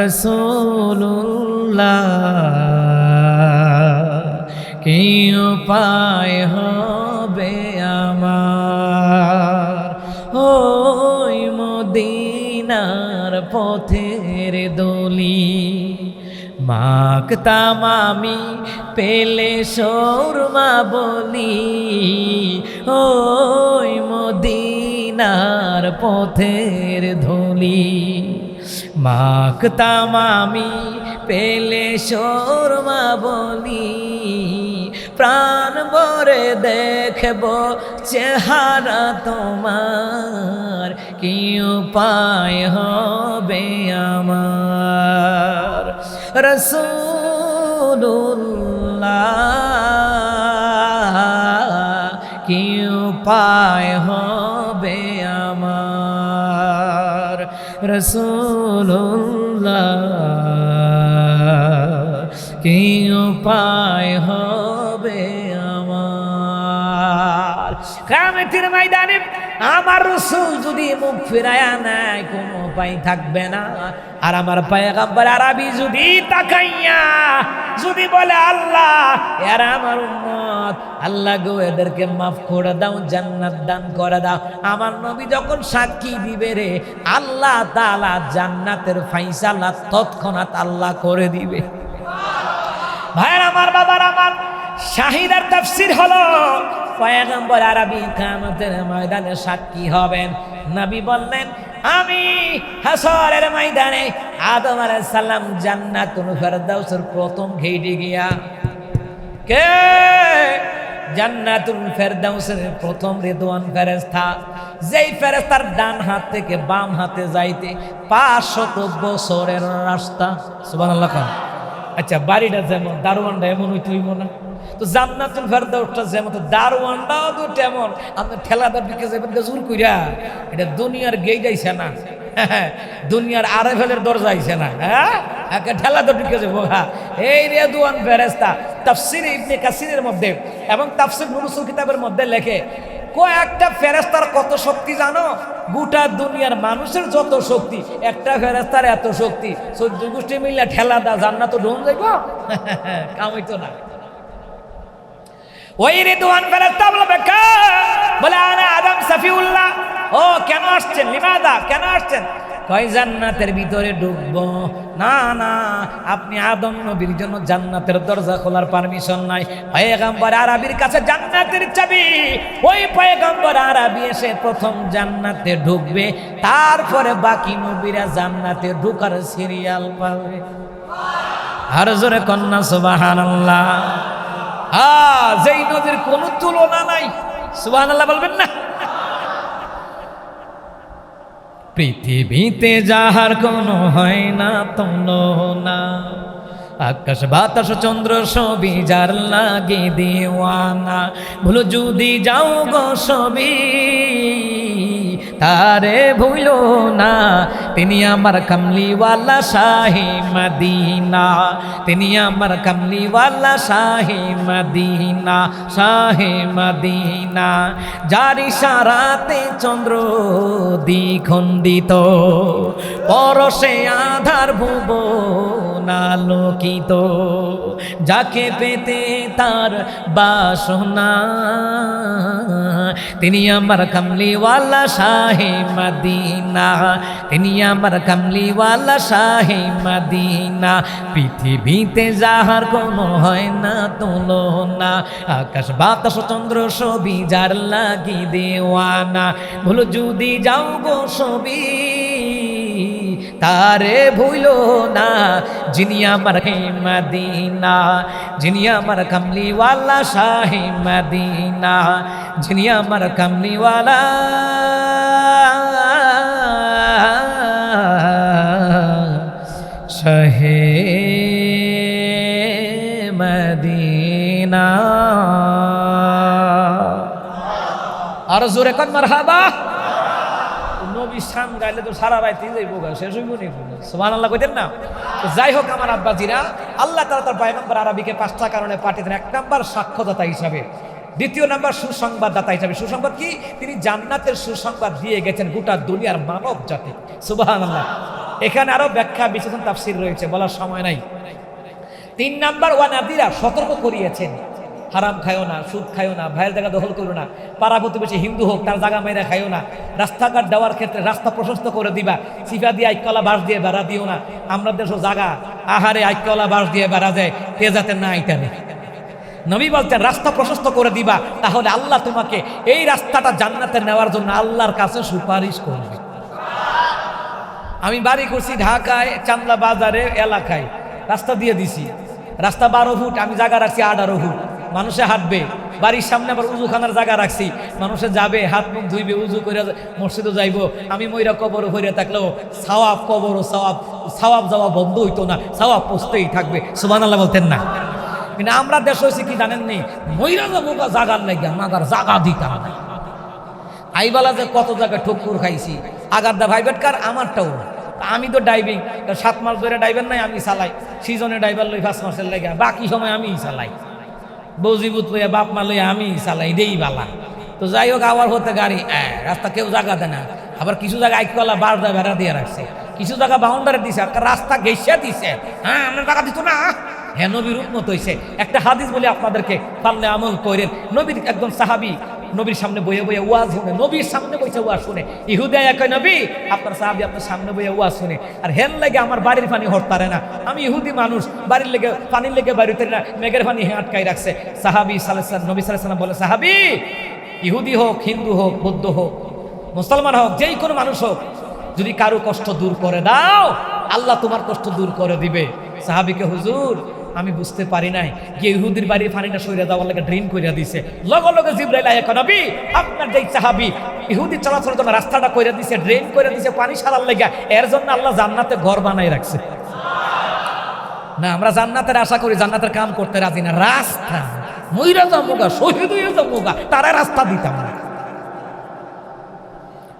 রাসূলুল্লাহ, কি উপায় হবে আমার। ওই মদিনার পথের দলি মাখতাম আমি, পেলে সুরমা বলি, ওই মদিনার পথের ধুলি মাখতাম আমি, পেলে সুরমা বলি, প্রাণ ভরে দেখব চেহারা তোমার, কি উপায় হবে আমার রাসূলুল্লাহ, কি উপায় হবে আমার রাসূলুল্লাহ, কি উপায় হবে আমার। কিয়ামতের ময়দানে আমার রাসূল যদি মুখ ফিরায়া নেয় কোনো উপায় থাকবে না। আর আমার পয়গম্বর আরবি যদি তাকাইয়া যদি বলে আল্লাহ এরা আমার উম্মত, আল্লাহ গো এদেরকে মাফ করে দাও, জান্নাত দান করে দাও, আমার নবী যখন সাক্ষী দিবে রে, আল্লাহ তাআলা জান্নাতের ফায়সালা তৎক্ষণাৎ আল্লাহ করে দিবে। ভাইয়ের আমার, বাবার আমার, শাহিদার তাফসীর হলো পয়গম্বর আরবি কিয়ামতের ময়দানে সাক্ষী হবেন। নবী বললেন আমি হাসরের ময়দানে আদম আলাইহিস সালাম জান্নাতুল ফেরদাউসের প্রথম গেটে গিয়া, কে জান্নাতুল ফেরদাউসের প্রথম রিদওয়ান ফেরেশতা, যেই ফেরেশতার ডান হাত থেকে বাম হাতে যাইতে 500 বছরের রাস্তা। সুবহানাল্লাহ। আচ্ছা বাড়িটা যেমন দারোয়ানটা এমন হইব না, তো জান্নাতুল ফেরদাউসটা যেমন দারোয়ানটাও তো তেমন। আপনি ঠেলাদার দিকে যাবেন জোর কইরা, এটা দুনিয়ার গেট আইছে না, দুনিয়ার আরেফেলের দরজা আইছে না, হ্যাঁ একে ঠেলাদার দিকে যাবো। হ্যাঁ এই রিদওয়ান ফেরেশতা তাফসীর ইবনে কাসিরের মধ্যে এবং তাফসীর নুরুসুল কিতাবের মধ্যে লেখে কয়েকটা ফেরেশতার কত শক্তি জানো? গোটা দুনিয়ার মানুষের যত শক্তি একটা ফেরেশতার এত শক্তি। 14 গোষ্ঠী মিলে ঠেলা দা জান্নাত ঢুম যাইব, কাম হইতো না। ওই রিদওয়ান ফেরেশতা বলে আনা আদম সফিউল্লাহ। ও কেন আসছেন? লিমাদা, কেন আসছেন? কয় জান্নাতের ভিতরে ঢুকবো না। না, আপনি আদম নবীর জন্য জান্নাতের দরজা খোলার পারমিশন নাই। পয়গম্বর আরবির কাছে জান্নাতের চাবি, ওই পয়গম্বর আরবি এসে প্রথম জান্নাতে ঢুকবে, তারপরে বাকি নবীরা জান্নাতে ঢোকার সিরিয়াল পাবে। আর জোরে কন্যা সুবহানাল্লাহ। যেই নবীর কোনো তুলনা নাই, সুবহানাল্লাহ বলবেন না? পৃথিবীতে যাহার কোনো হয় না তুলনা, আকাশ বাতাস চন্দ্র সবই যার লাগে দেওয়ানা। ভুলো যদি যাও গো সবই তারে ভুলো না, তিনি আমার কামলিওয়ালা শাহে মদিনা, তিনি আমার কামলিওয়ালা শাহে মদিনা, শাহে মদিনা। যার ইশারাতে চন্দ্র দ্বিখণ্ডিত, পরশে আধার ভুবন আলোকিত, যাকে পেতে তার বাসনা, তিনি আমার কামলিওয়ালা শাহে মদিনা, তিনি আমার কামলিওয়ালা শাহে মদিনা। পৃথিবীতে যাহার কোনো হয় না তুলনা, আকাশ বাতাস চন্দ্র সবই যার লাগি দেওয়ানা। ভুলো যদি যাও গো সবই তারে ভুলো না, যিনি আমার হে মদিনা, যিনি আমার কামলিওয়ালা শাহে মদিনা, যিনি আমার কামলিওয়ালা শাহে মদিনা। আর জোরে কোন মারহাবা। নবী শান গাইলে তো সারা রাত যাইব, শেষ হইব নি? সুবহানাল্লাহ কইতেন না? যাই হোক আমার আব্বাজিরা, আল্লাহ তাআলা তার পয়গম্বর আরবিকে 5টা কারণে পাঠিয়েছেন। 1 নাম্বার সাক্ষ্যদাতা হিসাবে, 2 নাম্বার সুসংবাদদাতা হিসাবে। সুসংবাদ কি? তিনি জান্নাতের সুসংবাদ দিয়ে গেছেন গোটা দুনিয়ার মানব জাতি। সুবহানাল্লাহ। এখানে আরো ব্যাখ্যা বিশ্লেষণ তাফসীর রয়েছে, বলার সময় নাই। 3 নাম্বার ওয়া নাদিরা, সতর্ক করিয়েছেন, হারাম খায়ও না, সুদ খায়ও না, ভাইয়ের জায়গা দখল করো না, পাড়া প্রতিবেশী হিন্দু হোক তার জায়গা মেরে খাইও না, রাস্তাঘাট দেওয়ার ক্ষেত্রে রাস্তা প্রশস্ত করে দিবা, সিফা দিয়ে আইকলা বাঁশ দিয়ে বেড়া দিও না। আমরা দেশও জায়গা আহারে আইকলা বাঁশ দিয়ে বেড়া যায়, তে যাতে না আইটানে। নবী বলতেন রাস্তা প্রশস্ত করে দিবা, তাহলে আল্লাহ তোমাকে এই রাস্তাটা জান্নাতে নেওয়ার জন্য আল্লাহর কাছে সুপারিশ করবে। আমি বাড়ি করছি ঢাকায় চান্দলা বাজারে এলাকায়, রাস্তা দিয়ে দিছি, রাস্তা 12 ফুট, আমি জায়গা রাখছি 18 ফুট। মানুষে হাঁটবে, বাড়ির সামনে আবার উজুখানার জায়গা রাখছি, মানুষে যাবে হাত মুখ ধুইবে, উজু করে মসজিদে যাইব। আমি মইরা কবর হইরে থাকলেও সওয়াব, কবর ও সওয়াব যাওয়া বন্ধ হইতো না, সওয়াব পৌঁছতেই থাকবে। সুবহানাল্লাহ বলতেন না? কিন্তু আমরা দেশ হয়েছি কি জানেন নি, মইরা যাবো জাগার লাগিয়া মাগার জাগা দিতাম না। আইবালা যে কত জায়গায় ঠুকুর খাইছি, আগারদা প্রাইভেট কার আমারটাও। আমি তো ড্রাইভিং 7 মাস ধরে ড্রাইভার নাই, আমি চালাই। সিজনে ড্রাইভার লই 5 মাসের লেগে, বাকি সময় আমিই চালাই। বৌজিবুত লইয়া বাপ মা লইয়া আমি চালাই, দেই বালা। তো যাই হোক, আবার হতে গাড়ি রাস্তা কেউ জায়গা দেয় না। আবার কিছু জায়গায় আইকলা বারদা বেড়া দিয়ে রাখছে, কিছু জায়গা বাউন্ডারি দিছে, একটা রাস্তা গেছিয়া দিছে। হ্যাঁ, আপনার টাকা দিত না। হ্যাঁ, নবীর উম্মত হইছে। একটা হাদিস বলে আপনাদেরকে, পারলে আমল করেন। নবীর একজন সাহাবী নবীর সামনে বইয়ে বইয়ে ওয়াজ শুনে, নবীর সামনে বইছে ওয়াজ শুনে। ইহুদা কয়, নবী আপনার সাহাবী আপনার সামনে বইয়ে ওয়াজ শুনে, আর হেন লেগে আমার বাড়ির পানি হরতারে না। আমি ইহুদি মানুষ, বাড়ির লেগে পানির লেগে বাড়িতে না, মেঘের পানি হে আটকাই রাখছে। সাহাবী সাল্লাল্লাহু নবী সাল্লাল্লাহু আলাইহি ওয়াসাল্লাম বলে, সাহাবী ইহুদি হোক, হিন্দু হোক, বৌদ্ধ হোক, মুসলমান হোক, যেই কোনো মানুষ হোক, যদি কারো কষ্ট দূর করে দাও, আল্লাহ তোমার কষ্ট দূর করে দিবে। সাহাবীকে, হুজুর আমি বুঝতে পারি নাই যে ইহুদির বাড়ির পানিটা সইরা যাওয়ার লাগে ড্রেন কইরা দিছে। লগে লগে জিবরাইল আয়া, নবী আপনার যেই সাহাবী ইহুদি চলাচলের জন্য রাস্তাটা কইরা দিছে, ড্রেন কইরা দিছে পানি সারার লাগা, এর জন্য আল্লাহ জান্নাতে ঘর বানাই রাখছে। না, আমরা জান্নাতের আশা করি, জান্নাতের কাম করতে রাজি না। রাস্তা মইরা যামুগা, শহীদ হয়ে যামুগা, তারা রাস্তা দিতাম না।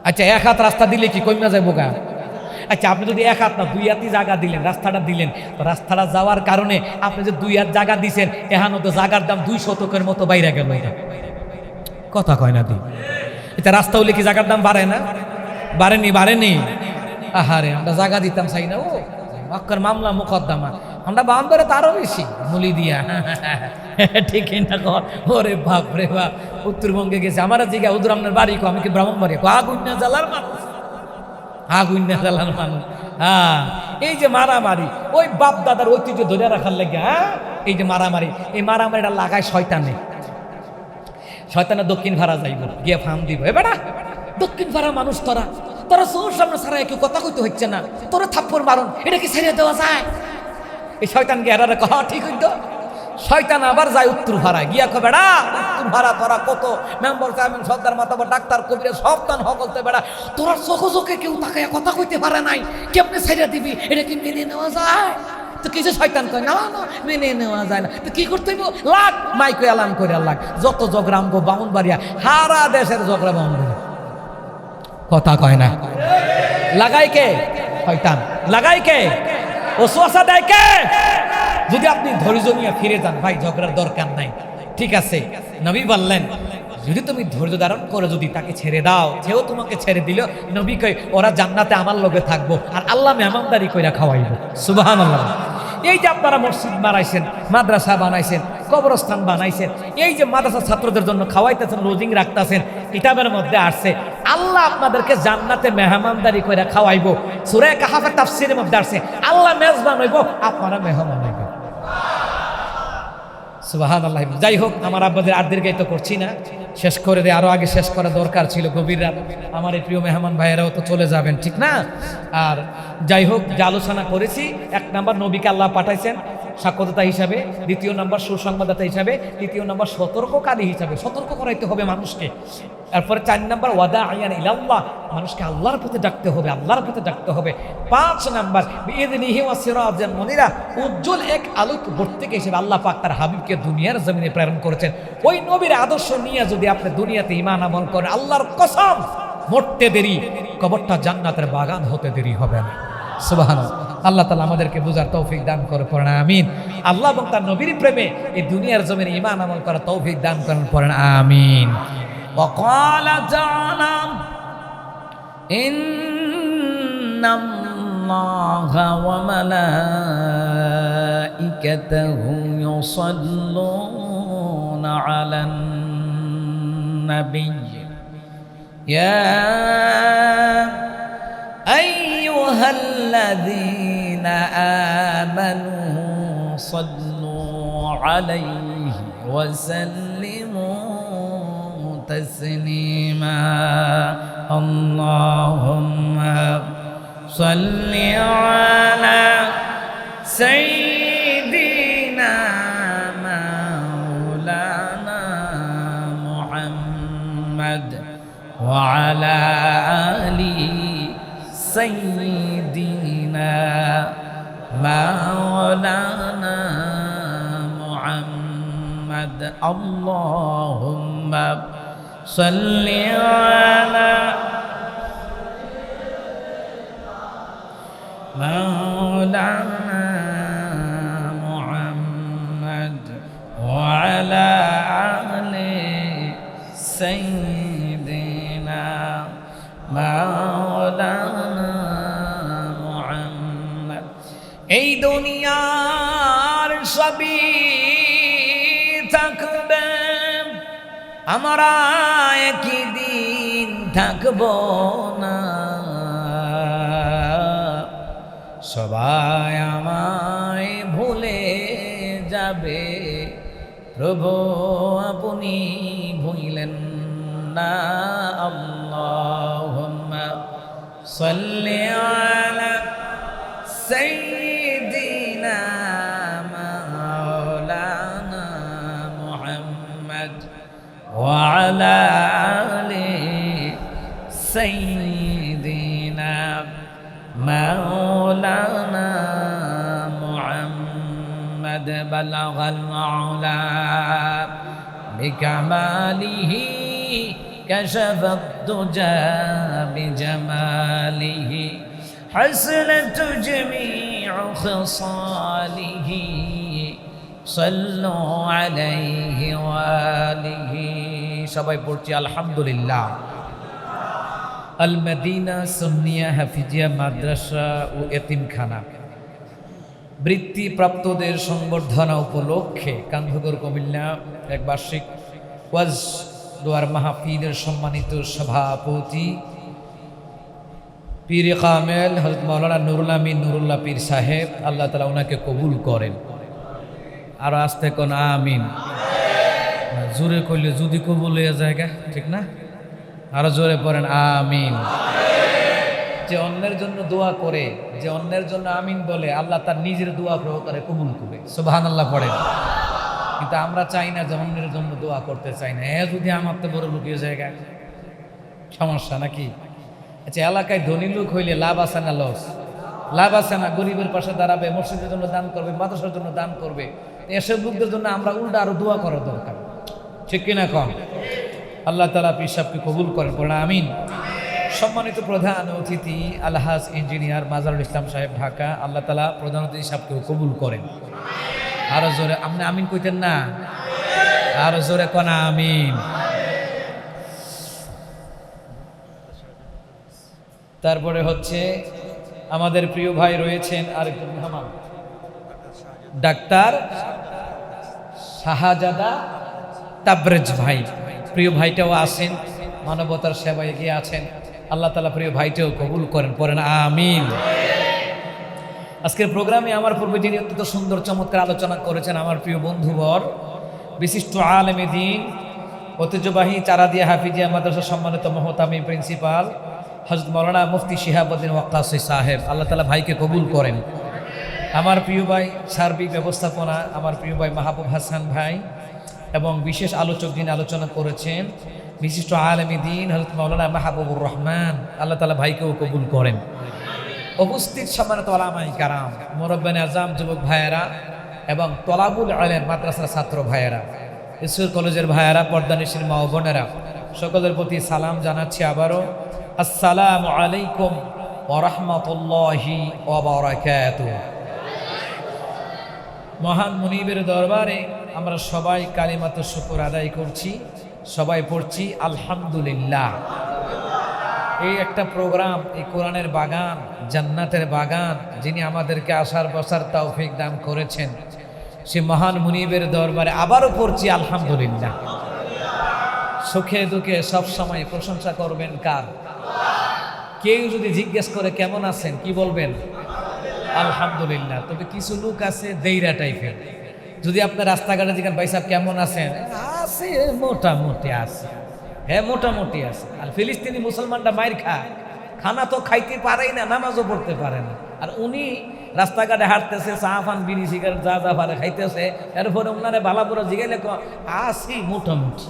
আচ্ছা, 1 হাত রাস্তা দিলে কি কইমা যাইব গা? আচ্ছা, আপনি যদি 1 হাত না 2 হাতই জায়গা দিলেন, রাস্তাটা দিলেন, তো রাস্তাটা যাওয়ার কারণে আপনি যে 2 হাত জায়গা দিছেন, এহানো তো জায়গার দাম 2 শতকের মতো বাইরে গেল। এটা কথা কয় না দি? এটা রাস্তা হলে কি জায়গার দাম বাড়ে না? বাড়েনি। আহারে, আমরা জায়গা দিতাম চাই না। ও মক্কার মামলা মোকদ্দমা, আমরা বাউন্ডারে তো আরো বেশি মুলি দিয়া। ঠিক না কর? ওরে বাপ রে বাপ, উত্তরবঙ্গে গেছে, আমার জিগা হুজুর আপনার বাড়ি কো? আমি কি ব্রাহ্মণবাড়িয়া? আগুন্না জ্বালার মানুষ, আগুন্না জ্বালার মানুষ। হ্যাঁ, এই যে মারামারি, ওই বাপ দাদার ঐতিহ্য ধরে রাখার লাগে। হ্যাঁ, এই যে মারামারি, এই মারামারিটা লাগায় শয়তানে। শয়তানে দক্ষিণ ভাড়া যাইব, গিয়ে ফার্ম দিব। এ বেটা, দক্ষিণ ভাড়া মানুষ তোরা চোর সামনে সারা কেউ কথা কইতে হচ্ছে না, তোরা থাপ্পড় মারুন, এটা কি ছেড়ে দেওয়া যায়? এই শয়তান গিয়ে এরা কহ ঠিক হইতো। শয়তান আবার যায় উত্তর ভাড়া, গিয়া কো, বেড়া উত্তর ভাড়া তোরা কত মেম্বার চেয়ারম্যান সর্দার মাতাবা ডাক্তার কবিরা সব তান হকলতে, বেড়া তোরা চোখে কেউ তাকে কথা কইতে পারে নাই, কেমনে ছেড়ে দিবি? এটা কি মেনে নেওয়া যায়? তো কিছু শয়তান কয়, না না মেনে নেওয়া যায় না। তো কি করতে হইব? লাখ মাইকে এলান করে লাখ, যত জগরাম গো বামুনবাড়িয়া, সারা দেশের জগরা বামুনবাড়িয়া। কথা কয় না? লাগাই কে? শয়তান। লাগাই কে? ওসওয়াসা দেয় কে? যদি আপনি ধৈর্য নিয়ে ফিরে যান, ভাই ঝগড়ার দরকার নাই, ঠিক আছে। নবী বললেন, যদি তুমি ধৈর্য ধারণ করে যদি তাকে ছেড়ে দাও, সেও তোমাকে ছেড়ে দিল, নবী কয় ওরা জান্নাতে আমার লগে থাকবো, আর আল্লাহ মেহমানদারি কইরা খাওয়াইব। সুবহানাল্লাহ। এই যে আপনারা মসজিদ বানাইছেন, মাদ্রাসা বানাইছেন, কবরস্থান বানাইছেন, এই যে মাদ্রাসা ছাত্রদের জন্য খাওয়াইতেছেন, লজিং রাখতেছেন, কিতাবের মধ্যে আসছে আল্লাহ আপনাদেরকে জান্নাতে মেহমানদারি কইরা খাওয়াইব। সূরা কাহফের তাফসীরের মধ্যে আসছে আল্লাহ মেজবান হইব, আপনারা মেহমান হইবেন। সুবহানাল্লাহ। যাই হোক, আমার আব্বাদের আর দীর্ঘায়িত করছি না, শেষ করে দে। আরো আগে শেষ করা দরকার ছিল, গভীর রাত। আমার এই প্রিয় মেহমান ভাইয়েরাও তো চলে যাবেন, ঠিক না? আর যাই হোক, যে আলোচনা করেছি, 1 নাম্বার নবীকে আল্লাহ পাঠাইছেন সাক্ষ্যদাতা হিসাবে, 2 নাম্বার সুসংবাদদাতা হিসাবে, 3 নাম্বার সতর্ককারী হিসাবে, সতর্ক করাইতে হবে মানুষকে। তারপরে 4 নাম্বার ওয়াদা আয়ান ইলাল্লাহ, মানুষকে আল্লাহর পথে ডাকতে হবে, আল্লাহর পথে ডাকতে হবে। 5 নাম্বার বিইযনিহি ওয়া সিরাজান মুনিরা, উজ্জ্বল এক আলোক বর্তিকা হিসেবে আল্লাহ পাক তার হাবিবকে দুনিয়ার জমিনে প্রেরণ করেছেন। ওই নবীর আদর্শ নিয়ে যদি আপনি দুনিয়াতে ঈমান আমল করেন, আল্লাহর কসম মরতে দেরি, কবরটা জান্নাতের বাগান হতে দেরি হবে না। সুবহানাল্লাহ। আল্লাহ তাআলা আমাদেরকে বুঝার তৌফিক দান করে, পড়েন আমিন। আল্লাহ এবং তার নবীর প্রেমে এই দুনিয়ার জমিনে ঈমান আমল করার তৌফিক দান করেন, পড়েন আমিন। وقال تعالى إن الله وملائكته يصلون على النبي يا أيها الذين آمنوا صلوا عليه وسلموا تسليما اللهم صل على سيدنا مولانا وعلى آل سيدنا مولانا محمد اللهم صل على مولانا محمد وعلى آل سيدنا مولانا محمد এই দুনিয়ার সবই থাকবে আমরা একই দিন থাকব না সবাই আমায় ভুলে যাবে প্রভু আপনি ভুলিলেন না আল্লাহুম্মা সাল্লি আলা সাইয়্যিদিনা মাওলানা মুহাম্মদ ওয়া আলা আলি সাইয়্যিদিনা مولانا محمد بلغ العلا بكماله كشف الدجى بجماله حسنت جميع خصاله صلوا عليه وآله সবাই পড়ছি আলহামদুলিল্লাহ আল মদিনা সুন্নিয়া হাফিজিয়া মাদ্রাসা ও এতিমখানা বৃত্তিপ্রাপ্তদের সংবর্ধনা উপলক্ষে কান্ধগর কুমিল্লা এক বার্ষিক ওয়াজ দোয়ার মাহফিলের সম্মানিত সভাপতি পীর কামেল হযরত মাওলানা নুরুল আমিন নুরুল্লাহ পীর সাহেব আল্লাহ তাআলা ওনাকে কবুল করেন আর আস্তে কোন আমিন জোরে কইলে যদি কবুল হয়ে জায়গা ঠিক না আরো জোরে পড়েন আমিন যে অন্যের জন্য দোয়া করে যে অন্যের জন্য আমিন বলে আল্লাহ তার নিজের দোয়া প্রকারে কবুল করবে সুবহানাল্লাহ পড়েন কিন্তু আমরা চাই না যে অন্যের জন্য দোয়া করতে চাই না যদি আমার তো বড় লুকিয়ে জায়গা সমস্যা নাকি আচ্ছা এলাকায় ধনী লোক হইলে লাভ আছে না লস লাভ আছে না গরিবের পাশে দাঁড়াবে মসজিদের জন্য দান করবে মাদ্রাসার জন্য দান করবে এসব লোকদের জন্য আমরা উল্টা আরো দোয়া করা দরকার ঠিক কিনা কম আল্লাহ তাআলা পীর সাহেবকে কবুল করেন পড়েন আমিন সম্মানিত প্রধান অতিথি আলহাজ ইঞ্জিনিয়ার মাজারুল ইসলাম সাহেব ঢাকা আল্লাহ তাআলা প্রধান অতিথি সাহেবকেও কবুল করেন আরো জোরে আপনি আমিন কইতেন না আরো জোরে কোন আমিন তারপরে হচ্ছে আমাদের প্রিয় ভাই রয়েছেন আরেকজন মেহমান ডাক্তার শাহজাদা তাবরেজ ভাই প্রিয় ভাইটাও আছেন মানবতার সেবায় এগিয়ে আছেন আল্লাহ তাআলা প্রিয় ভাইটাও কবুল করেন পড়েন আমিন আজকের প্রোগ্রামে আমার পূর্বে যিনি অত্যন্ত সুন্দর চমৎকার আলোচনা করেছেন আমার প্রিয় বন্ধুবর বিশিষ্ট আলেমে দ্বীন ঐতিহ্যবাহী চারাদিয়া হাফিজিয়া মাদ্রাসা সম্মানিত মহতামিম প্রিন্সিপাল হযরত মাওলানা মুফতি শিহাবুদ্দিন ওয়াক্কাসী সাহেব আল্লাহ তাআলা ভাইকে কবুল করেন আমার প্রিয় ভাই সার্বিক ব্যবস্থাপনা আমার প্রিয় ভাই মাহবুব হাসান ভাই এবং বিশেষ আলোচক যিনি আলোচনা করেছেন বিশিষ্ট আলেমে দ্বীন হযরত মাওলানা মাহবুবুর রহমান আল্লাহ তাআলা ভাইকেও কবুল করেন উপস্থিত সম্মানিত উলামায়ে কেরাম মুরব্বিয়ানে আযম যুবক ভাইয়েরা এবং তলাবুল ইলম মাদ্রাসার ছাত্র ভাইয়েরা স্কুল কলেজের ভাইয়েরা পর্দানিশীন মা ও বোনেরা সকলের প্রতি সালাম জানাচ্ছি আবারও আসসালামু আলাইকুম ওয়া রাহমাতুল্লাহি ওয়া বারাকাতুহু মহান মুনিবের দরবারে আমরা সবাই কালিমাতুশ শুকর আদায় করছি সবাই পড়ছি আলহামদুলিল্লাহ এই একটা প্রোগ্রাম এই কোরআনের বাগান জান্নাতের বাগান যিনি আমাদেরকে আসার বসার তৌফিক দান করেছেন সে মহান মুনিবের দরবারে আবারও পড়ছি আলহামদুলিল্লাহ সুখে দুঃখে সব সময় প্রশংসা করবেন কার কেউ যদি জিজ্ঞেস করে কেমন আছেন কি বলবেন আলহামদুলিল্লাহ তবে কিছু লোক আছে দেইরা টাইপের যদি আপনার রাস্তাঘাটে জিজ্ঞাসা ভাই সাহেব কেমন আছেন আছে মোটামুটি আছে হ্যাঁ মোটামুটি আছে আর ফিলিস্তিনি মুসলমানটা মাইর খায় খানা তো খাইতে পারেই না নামাজও পড়তে পারে না আর উনি রাস্তাঘাটে হাঁটতেছে চা পান বিড়ি সিগারেট যা যা পারে খাইতেছে এরপরে ওনারে বালাপুরা জিগাইলে আসি মোটামুটি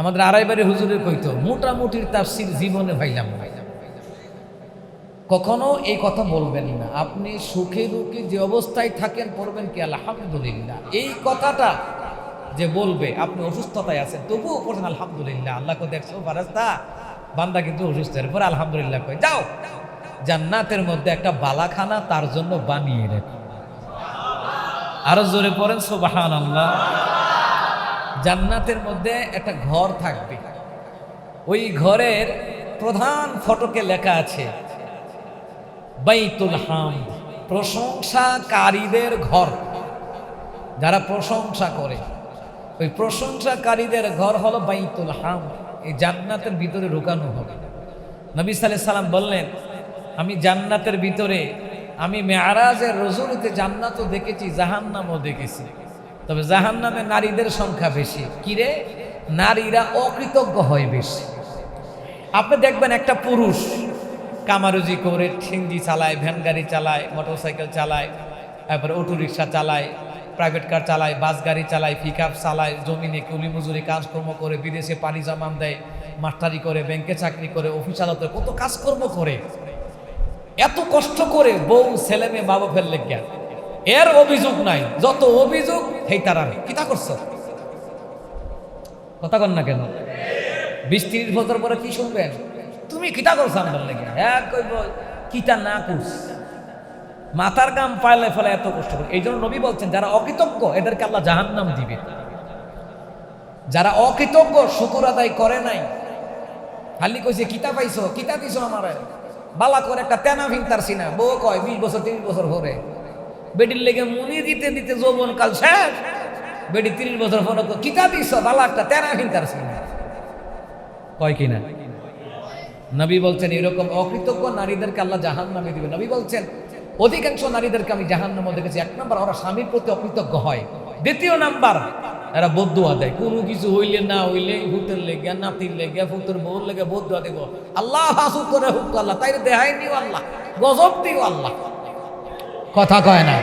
আমাদের আড়াইবাড়ি হুজুরের কইতো মোটামুটির তাফসীর জীবনে ভাইলাম না। কখনো এই কথা বলবেন না। আপনি সুখে দুঃখে যে অবস্থায় থাকেন পড়বেন কি আলহামদুলিল্লাহ। এই কথাটা যে বলবে আপনি অসুস্থতায় আছেন তবুও পড়েন আলহামদুলিল্লাহ। আল্লাহকে দেখছো ফারাস্তা বান্দা কিন্তু অসুস্থ, এরপরে আলহামদুলিল্লাহ কই যাও। জান্নাতের মধ্যে একটা বালাখানা তার জন্য বানিয়ে রেখো। আরো জোরে পড়েন সুবহানাল্লাহ। জান্নাতের মধ্যে একটা ঘর থাকবে, ওই ঘরের প্রধান ফটকে লেখা আছে বাইতুল হামদ, প্রশংসাকারীদের ঘর। যারা প্রশংসা করে ওই প্রশংসাকারীদের ঘর হলো বাইতুল হামদ। এই জান্নাতের ভিতরে ঢুকানো হবে। নবী সাল্লাল্লাহু আলাইহি সাল্লাম বললেন, আমি জান্নাতের ভিতরে, আমি মেআরাজের রজনীতে জান্নাতও দেখেছি, জাহান্নামও দেখেছি, তবে জাহান্নামে নারীদের সংখ্যা বেশি। কিরে, নারীরা অকৃতজ্ঞ হয় বেশি। আপনি দেখবেন একটা পুরুষ কামারুজি করে ঠেঙ্গি চালায়, ভ্যান গাড়ি চালায়, মোটরসাইকেল চালায়, তারপরে অটো রিক্সা চালায়, প্রাইভেট কার চালায়, বাস গাড়ি চালায়, পিকআপ চালায়, জমিনে কুলি মজুরি কাজকর্ম করে, বিদেশে পানি জমান দেয়, মাস্টারি করে, ব্যাংকে চাকরি করে, অফিস আদালতে কত কাজকর্ম করে, এত কষ্ট করে বউ ছেলে মেয়ে বাবা ফেললে জ্ঞান, এর অভিযোগ নাই। যত অভিযোগ হেই তারা কিতা করছো, কথা কন না কেন? 20-30 বছর পরে কি শুনবেন? তুমি কিতা করছো আমার লেগে? হ্যাঁ কইব কিতা না করছ, মাথার গাম পাইলে ফেলে এত কষ্ট করে। এই জন্য নবী বলছেন যারা অকৃতজ্ঞ এদেরকে আল্লাহ জাহান্নাম দিবে। যারা অকৃতজ্ঞ, শুকর আদায় করে নাই, খালি কইছে কিতা পাইছো, কিতা দিছো আমারে, বালা করে একটা তেনা ভিনতারছি না। বউ কয় 20 বছর 30 বছর পরে বেটির লেগে মুনি দিতে দিতে যৌবন কাল শেষ। বেটি 30 বছর পরে কিতা দিছো, বালা একটা তেনা ভিনতারছি না, কয় কিনা? নবী বলছেন এরকম অকৃতজ্ঞ নারীদেরকে আল্লাহ জাহান্নামে দিবে। নবী বলছেন অধিকাংশ নারীদেরকে আমি জাহান্নামে দেখেছি। 1 নাম্বার ওরা স্বামীর প্রতি অকৃতজ্ঞ হয়। 2 নাম্বার এরা বদদুয়া দেয়। কোনো কিছু হইলে না হইলে হুতের লেগে, নাতির লেগে, ফুতের বউর লেগে বদদুয়া দেব। আল্লাহ হাসু করে হুক আল্লাহ, তাই দেহাই নিও আল্লাহ, গজব দিও আল্লাহ, কথা কয় না?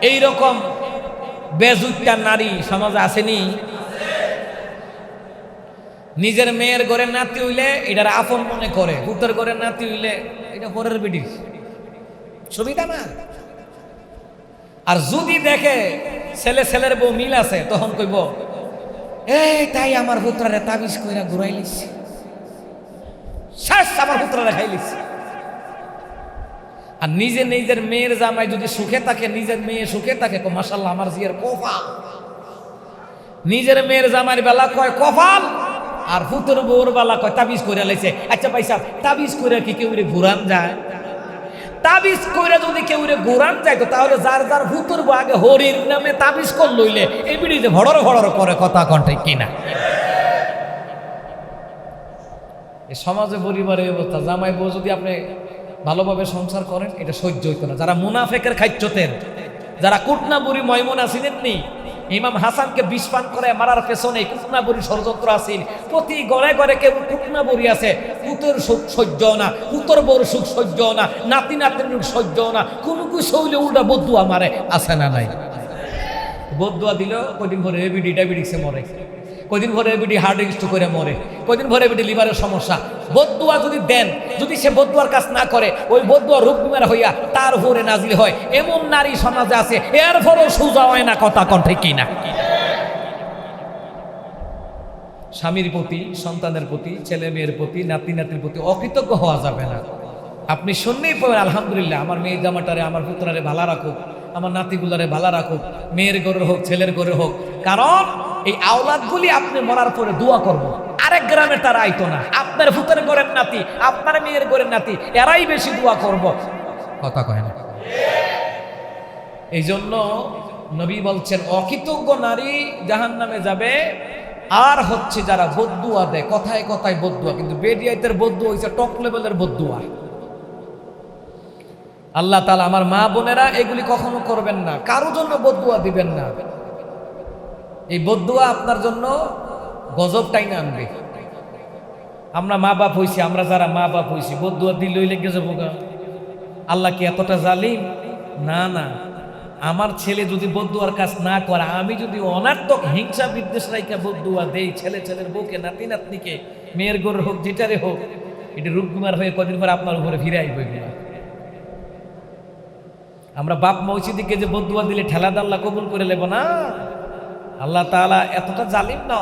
এইরকম বেজুত্তা নারী সমাজে আসেনি? নিজের মেয়ের ঘরে নাতি হইলে এটার আপন মনে করে, পুতের ঘরে নাতি হইলে এটা পরের বেটির সুবিধা না। আর যদি দেখে ছেলে ছেলের বউ মিল আছে, তখন কইব এই তাই আমার পুত্রারে তাবিজ কইরা ঘুরাই লিছি, শেষ আমার পুত্রারে খাই লিছি। আর নিজের মেয়ের জামাই যদি সুখে থাকে, নিজের মেয়ে সুখে থাকে, মাশাআল্লাহ আমার জিয়ার কপাল। নিজের মেয়ের জামাইয়ের বেলা কয় কপাল, আর ফুতুর বউর বেলা কয় তাবিজ কইরা লাইছে। আচ্ছা পয়সা তাবিজ কইরা কি কেউ ঘুরান যায়? তাবিজ কইরা যদি কেউ ঘুরান যায় তো তাহলে যার যার ফুতুর বউ আগে হরির নামে তাবিজ কর লইলে এই বিড়িতে ভড়র ভড়র করে, কথা কণ্ঠে কিনা? এই সমাজে পরিবারের অবস্থা, জামাই বউ যদি আপনি ভালোভাবে সংসার করেন এটা সহ্য হইতো না। যারা মুনাফেকের খাইচ্ছতেন, যারা কুটনা বুড়ি ময়মুনা ছিলেননি, ইমাম হাসানকে বিষ পান করে মারার পেছনে কুটনা বুড়ি ষড়যন্ত্র আছে। প্রতি ঘরে ঘরে কেউ কুটনা বুড়ি আছে। পুতের সুখ সহ্য না, পুতর বউর সুখ সহ্য না, নাতি নাতির সহ্য না, কোনো কিছু হইলে উল্টা বদুয়া মারে, আছে না নাই? বদুয়া দিল কদিন পরে এবিডি ডায়াবেটিক্সে মরে, কদিন পরে এবিডি হার্ট স্ট্রোক করে মরে, কদিন পরে এবিডি লিভারের সমস্যা। বদুয়া যদি দেন, যদি সে বদুয়ার কাজ না করে, ওই বদুয়া রোগ বিমার হইয়া তার উপরে নাজিল হয়। এমন নারী সমাজে আছে, এর ফলেও সোজা হয় না, কথা কণ্ঠে কিনা? স্বামীর প্রতি, সন্তানের প্রতি, ছেলে মেয়ের প্রতি, নাতি নাতির প্রতি অকৃতজ্ঞ হওয়া যাবে না। আপনি শুনলেই পাবেন আলহামদুলিল্লাহ আমার মেয়ে জামাটারে, আমার পুত্রারে ভালো রাখুক, আমার নাতিগুলারে ভালো রাখুক, মেয়ের ঘরে হোক ছেলের ঘরে হোক। কারণ এই আওলাদগুলি আপনি মরার পরে দোয়া করবো। আরেক গ্রামে তারা আইতো না, আপনার পুত্রের ঘরের নাতি, আপনার মেয়ের ঘরের নাতি, এরাই বেশি দোয়া করব, কথা কয় না? এই জন্য নবী বলছেন অকৃতজ্ঞ নারী জাহান্নামে যাবে। আর হচ্ছে যারা বদদুয়া দেয়, কথায় কথায় বদদুয়া, কিন্তু বেডিয়াতের বদদুয়া হইছে টপ লেভেলের বদদুয়া। আল্লাহ তাআলা আমার মা বোনেরা এগুলি কখনো করবেন না, কারো জন্য বদদুয়া দিবেন না। এই বদদুয়া আপনার জন্য গজব টাইনা আনবে। আমরা মা বাপ হইছি, আমরা যারা মা বাপ হইছি বদদুয়া দিলে লেগে যাবো গা। আল্লাহ কি এতটা জালিম? না না, আমার ছেলে যদি বদুয়ার কাজ না করে, আমি যদি অনার্থক হিংসা বিদ্বেষ রাইকা বদুয়া দেই ছেলের বউকে, নাতি নাতনিকে, মেয়ের গোর হোক যেটারে হোক, এটা রূপকুমার হয়ে কদিন পর আপনার উপরে ফিরে আইব। আমরা বাপ মসজিদকে যে বদুয়া দিলে ঠেলা দাল্লা কবুল করে নেব না। আল্লাহ তাআলা এতটা জালিম না।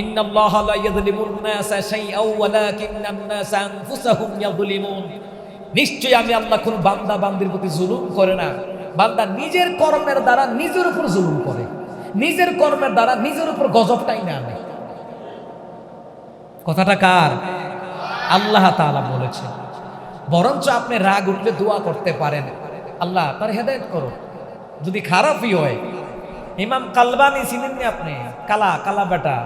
ইন্নাল্লাহা লা ইয়াযলিমুন নাসা শাইআন ওয়ালাকিন্নান নাসা আনফুসাহুম ইয়াযলিমুন। নিশ্চয়ই আমি আল্লাহ কোন বান্দা বান্দির প্রতি জুলুম করে না। বান্দা নিজের কর্মের দ্বারা নিজের উপর জুলুম করে, নিজের কর্মের দ্বারা নিজের উপর গজবটাই না আনে। কথাটা কার? আল্লাহ তাআলা বলেছেন। বরঞ্চ আপনি রাগ উঠলে দোয়া করতে পারেন, আল্লাহ তার হেদায়েত করো। যদি খারাপই হয়, ইমাম কালবানি ছিলেন না আপনি? কালা বেটা,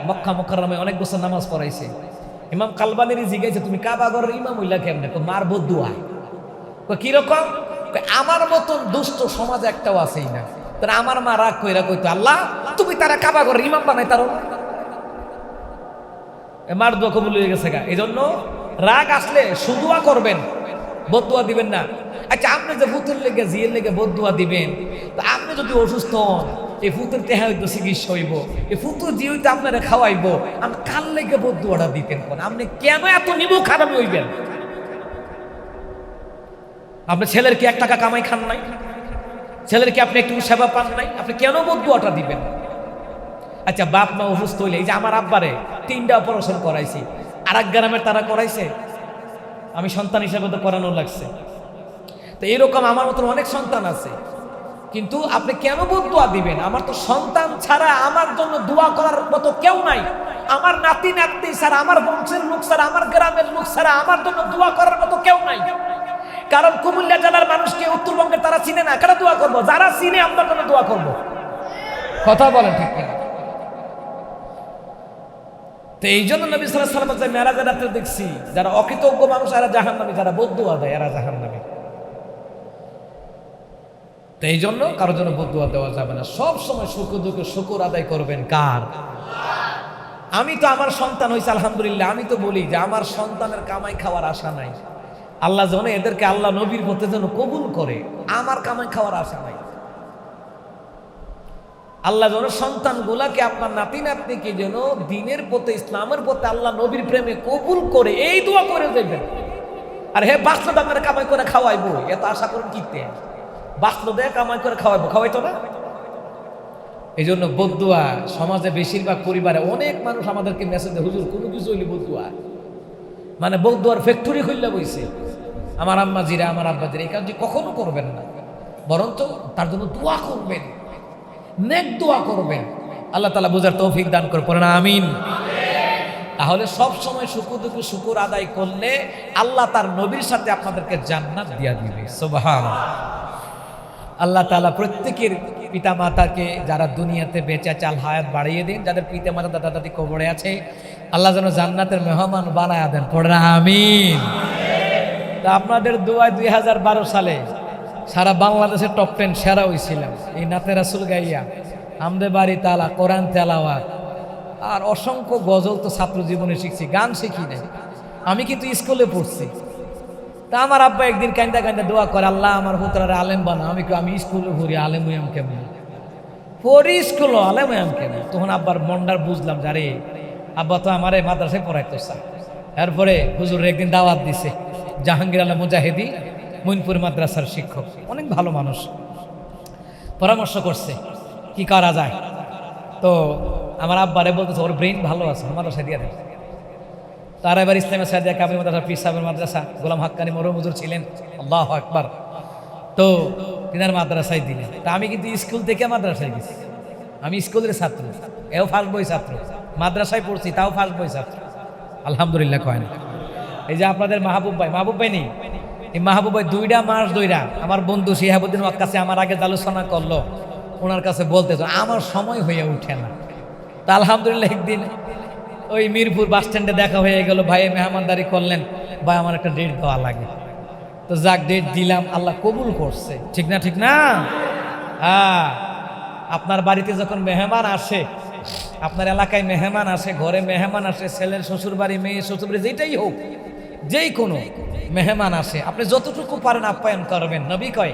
মক্কা মুকাররমে অনেক বছর নামাজ পড়াইছে। ইমাম কালবানির জিজ্ঞাসা, তুমি কাবা ঘরের ইমাম হইলা কেমনে? মার বদুয়া। কিরকম? আমার মতন দুষ্ট সমাজ একটাও আছেই না। তারা আমার মা রাগ কইরা কইতো, আল্লাহ তুমি তারা কাবা ঘরের ইমাম বানাই তারো। মার দোয়া কবুল হয়ে গেছে গা। এই জন্য রাগ আসলে সুদুয়া করবেন, বদুয়া দিবেন না। আচ্ছা, আপনি যে ভূতের লেগে জিয়ের লেগে বদুয়া দিবেন, তো আপনি যদি অসুস্থ হন, এই ভূতের দেহা হইতো চিকিৎসা হইব, এই ভূতের জি হইতে আপনারা খাওয়াইব, আপনি কার লেগে বদুয়াটা দিতেন? কোন আপনি কেন এত নিবু খারাপই হইবেন? আপনার ছেলের কি 1 টাকা কামাই খান নাই? ছেলের কি আপনি একটু সেবা পান নাই? আপনি কেন বদুয়াটা দিবেন? আচ্ছা, বাপ মা অসুস্থ হইলে, এই যে আমার আব্বারে 3টা অপারেশন করাইছি, আর এক গ্রামের তারা করাইছে, আমি সন্তান হিসেবে তো করানো লাগছে। তো এরকম আমার মতন অনেক সন্তান আছে, কিন্তু আপনি কেন বদুয়া দিবেন? আমার তো সন্তান ছাড়া আমার জন্য দোয়া করার মতো কেউ নাই। আমার নাতি নাতনি ছাড়া, আমার বংশের লোক ছাড়া, আমার গ্রামের লোক ছাড়া আমার জন্য দোয়া করার মতো কেউ নাই। কারণ কুমিল্লা জেলার মানুষকে উত্তরবঙ্গের তারা চিনে না, কেন দোয়া করবো? যারা চিনে আপনার জন্য দোয়া করবো। কথা বলেন ঠিক কিনা? তো এই জন্য নবী সাল্লাল্লাহু আলাইহি ওয়াসাল্লাম মেরাজের রাতে দেখছি, যারা অকৃতজ্ঞ মানুষ এরা জাহান্নামী, যারা বদদুয়া দেয় এরা জাহান্নামী। তো এই জন্য কারোর জন্য বদদুয়া দেওয়া যাবে না। সব সময় শুকর দুঃখে শুকর আদায় করবেন কার? আমি তো আমার সন্তান হয়েছে আলহামদুলিল্লাহ, আমি তো বলি যে আমার সন্তানের কামাই খাওয়ার আশা নাই। আল্লাহ যেন এদেরকে আল্লাহ নবীর পথে যেন কবুল করে, আমার কামাই খাওয়ার আশা নাই। আল্লাহ যেন সন্তানগুলাকে, আপনার নাতি নাতনিকে যেন দ্বীনের পথে, ইসলামের পথে, আল্লাহ নবীর প্রেমে কবুল করে, এই দোয়া করে দেবেন। আর হে বাঁচলো আপনারা কামাই করে খাওয়াইবো, এত আশা করেন কিতে? বাঁচলো দেয় কামাই করে খাওয়াইবো, খাওয়াইতো না? এই জন্য বদদুয়া সমাজে বেশিরভাগ পরিবারে অনেক মানুষ আমাদেরকে মেসেজ দেয়, হুজুর কোনো কিছু হইলে বদদুয়া, মানে বদদুয়ার ফ্যাক্টরি খুললে বইছে। আমার আম্মা জিরা, আমার আব্বা জিরা, এই কাজটি কখনো করবেন না, বরঞ্চ তার জন্য দোয়া করবেন, নেক দোয়া করবেন। আল্লাহ তাআলা বোঝার তৌফিক দান করে, পড়েন আমিন। তাহলে সব সময় শুকর দুঃখে শুকর আদায় করলে আল্লাহ তার নবীর সাথে আপনাদেরকে জান্নাত দিয়া দিবে। সুবহানাল্লাহ। আল্লাহ তাআলা প্রত্যেকের পিতা মাতাকে যারা দুনিয়াতে বেঁচে আছে আল হায়াত বাড়িয়ে দিন, যাদের পিতা মাতা দাদা দাদি কবরে আছে আল্লাহ যেন জান্নাতের মেহমান বানায়া দেন, পড়েন আমিন। তা আপনাদের দোয়ায় 2012 সালে সারা বাংলাদেশের টপ 10 সেরা হয়েছিলাম এই নাতে রাসূল গাইয়া, আমদে বাড়ি তালা, কোরআন তেলাওয়াত, আর অসংখ্য গজল তো ছাত্র জীবনে শিখছি, গান শিখি নাই, আমি কিন্তু স্কুলে পড়ছি। তা আমার আব্বা একদিন কান্দা কান্দা দোয়া করে, আল্লাহ আমার পুত্রারে আলেম বানা। আমি স্কুলে পড়ি, আলেম হইয়াম কেমন? পড়ি স্কুল, আলেম হইয়াম কেমন? তখন আব্বার মনটার বুঝলাম, যারে আব্বা তো আমার এই মাদ্রাসায় পড়াইতো স্যার। এরপরে হুজুর একদিন দাওয়াত দিছে, জাহাঙ্গীর আলম মুজাহিদি মইনপুর মাদ্রাসার শিক্ষক, অনেক ভালো মানুষ, পরামর্শ করছে কি করা যায়। তো আমার আব্বারে বলতেছে ওর ব্রেন ভালো আছে, মাদ্রাসা দিয়ে দেয়। তারা এবার ইসলামের সাদিয়া কামিল মাদ্রাসা, পীর সাহেবের মাদ্রাসা, গোলাম হাক্কানি মরহুম হুজুর ছিলেন, আল্লাহু আকবার। তো তিনার মাদ্রাসায় দিলেন। তা আমি কিন্তু স্কুল থেকে মাদ্রাসায় গেছি, আমি স্কুলের ছাত্র, এও ফার্স্ট বই ছাত্র, মাদ্রাসায় পড়ছি তাও ফার্স্ট বই ছাত্র, আলহামদুলিল্লাহ। কয় না? এই যে আপনাদের মাহবুব ভাই নেই, এই মাহবুব ভাই 2টা মাস ধইরা আমার বন্ধু শিহাবুদ্দিন ওর কাছে আমার আগে আলোচনা করলো, ওনার কাছে বলতে আমার সময় হয়ে উঠে না। তা আলহামদুলিল্লাহ একদিন ওই মিরপুর বাস স্ট্যান্ডে দেখা হয়ে গেল, ভাই মেহমানদারি করলেন, ভাই আমার একটা ডেট দেওয়া লাগে। তো যাক, ডেট দিলাম, আল্লাহ কবুল করছে, ঠিক না? ঠিক না? হ্যাঁ, আপনার বাড়িতে যখন মেহমান আসে, আপনার এলাকায় মেহমান আসে, ঘরে মেহমান আসে, ছেলের শ্বশুর বাড়ি, মেয়ে শ্বশুর বাড়ি, যেটাই হোক, যেই কোনো মেহমান আসে, আপনি যতটুকু পারেন আপ্যায়ন করবেন। নবী কয়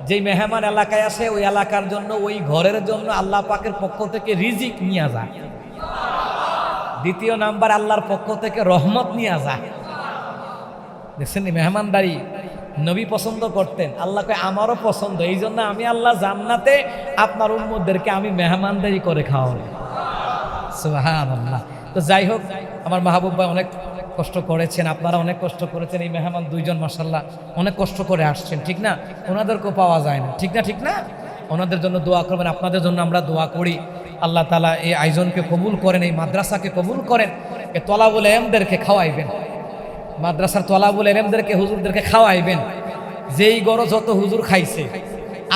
যেই মেহমান এলাকায় আসে ওই এলাকার জন্য, ওই ঘরের জন্য আল্লাহ পাকের পক্ষ থেকে রিজিক নিয়ে যায়। দ্বিতীয় নাম্বার, আল্লাহর পক্ষ থেকে রহমত নিয়ে যায়। দেখছেন মেহমানদারি নবী পছন্দ করতেন, আল্লাহ কয় আমারও পছন্দ, এই জন্য আমি আল্লাহ জান্নাতে আপনার উম্মতদেরকে আমি মেহমানদারি করে খাওয়াবো। সুবহানাল্লাহ। তো যাই হোক, আমার মাহবুব ভাই অনেক কষ্ট করেছেন, আপনারা অনেক কষ্ট করেছেন। এই মেহমান দুইজন মাশাআল্লাহ অনেক কষ্ট করে আসছেন, ঠিক না? ওনাদেরকেও পাওয়া যায় না, ঠিক না? ঠিক না? ওনাদের জন্য দোয়া করবেন, আপনাদের জন্য আমরা দোয়া করি। আল্লাহ তাআলা এই আয়োজনকে কবুল করেন, এই মাদ্রাসাকে কবুল করেন। এই তলাবুল ইলমদেরকে খাওয়াইবেন, মাদ্রাসার তলাবুল ইলমদেরকে, হুজুরদেরকে খাওয়াইবেন। যেই গরো যত হুজুর খাইছে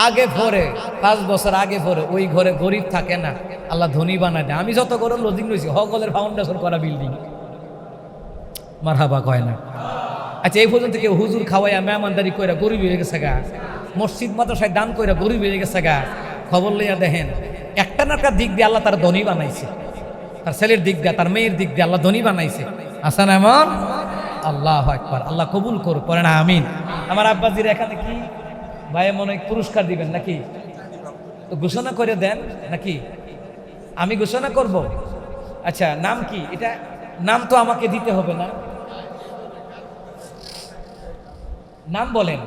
আগে পরে, 5 বছর আগে পরে, ওই ঘরে গরিব থাকে না, আল্লাহ ধনী বানায় দেয়। আমি যত গরো লজিং রয়েছি হগলের ফাউন্ডেশন করা বিল্ডিং, মারহাবা কয় না? আচ্ছা, এই পর্যন্ত কেউ হুজুর খাওয়াইয়া মেহমানদারি কইরা গরিব হয়ে গেছে গা, মসজিদ মাদ্রাসায় দান কইরা গরিব হয়ে গেছে গা। খবর লইয়া দেখেন, একটা না একটা দিক দিয়ে আল্লাহ তার ধনী বানাইছে, তার ছেলের দিক দিয়ে, তার মেয়ের দিক দিয়ে আল্লাহ ধনী বানাইছে। আসান এমন? আল্লাহু আকবার। আল্লাহ কবুল করুক, পড়েন আমিন। আমার আব্বাজির এখানে কি ভাই মনে হয় পুরস্কার দিবেন নাকি? তো ঘোষণা করে দেন নাকি? আমি ঘোষণা করব? আচ্ছা, নাম কি? এটা নাম তো আমাকে দিতে হবে না, নাম বলেন।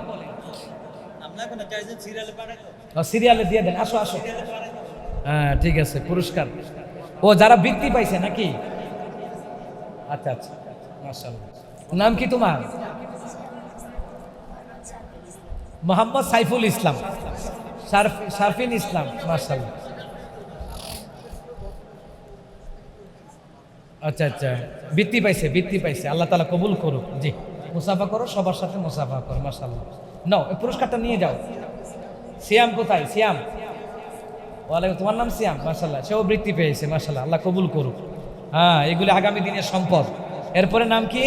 সিরিয়ালে দিয়ে দেন, আসো আসো। হ্যাঁ ঠিক আছে, পুরস্কার ও যারা বৃত্তি পাইছে নাকি? আচ্ছা আচ্ছা, মাশাআল্লাহ। নাম কি তোমার? মোহাম্মদ সাইফুল ইসলাম, শারফিন ইসলাম, মাশাআল্লাহ। আচ্ছা আচ্ছা, বৃত্তি পাইছে, বৃত্তি পাইছে। আল্লাহ তাআলা কবুল করুক। জি, মুসাফা করো, সবার সাথে মুসাফা করো, মাশাআল্লাহ। নাও এই পুরস্কারটা নিয়ে যাও। সিয়াম কোথায়? সিয়াম, ওয়ালাইকুম, তোমার নাম সিয়াম, মাশাআল্লাহ। সেও বৃত্তি পেয়েছে, মাশাআল্লাহ, আল্লাহ কবুল করুক। হ্যাঁ, এগুলি আগামী দিনের সম্পদ। এরপরে নাম কি?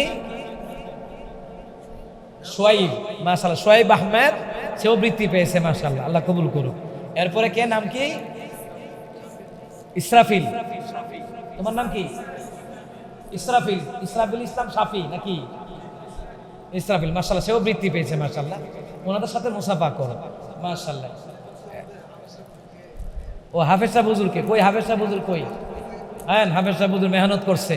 সোয়াইব, মাশাআল্লাহ, সোয়াইব আহমেদ, সেও বৃত্তি পেয়েছে, মাশাআল্লাহ, আল্লাহ কবুল করুক। এরপরে কে? নাম কি? ইসরাফিল, তোমার নাম কি? ইসরাফিল, ইসরাফিল ইসলাম শাফি নাকি? ইসরাফিল, মাশাআল্লাহ, সেও বৃত্তি পেয়েছে, মাশাআল্লাহ। ওনাদের সাথে মুসাফা করো, মাশাআল্লাহ। ও হাফেজ সাহেব হুজুর কে? কই হাফেজ সাহেব হুজুর কই? হ্যাঁ, হাফেজ সাহেব হুজুর মেহনত করছে,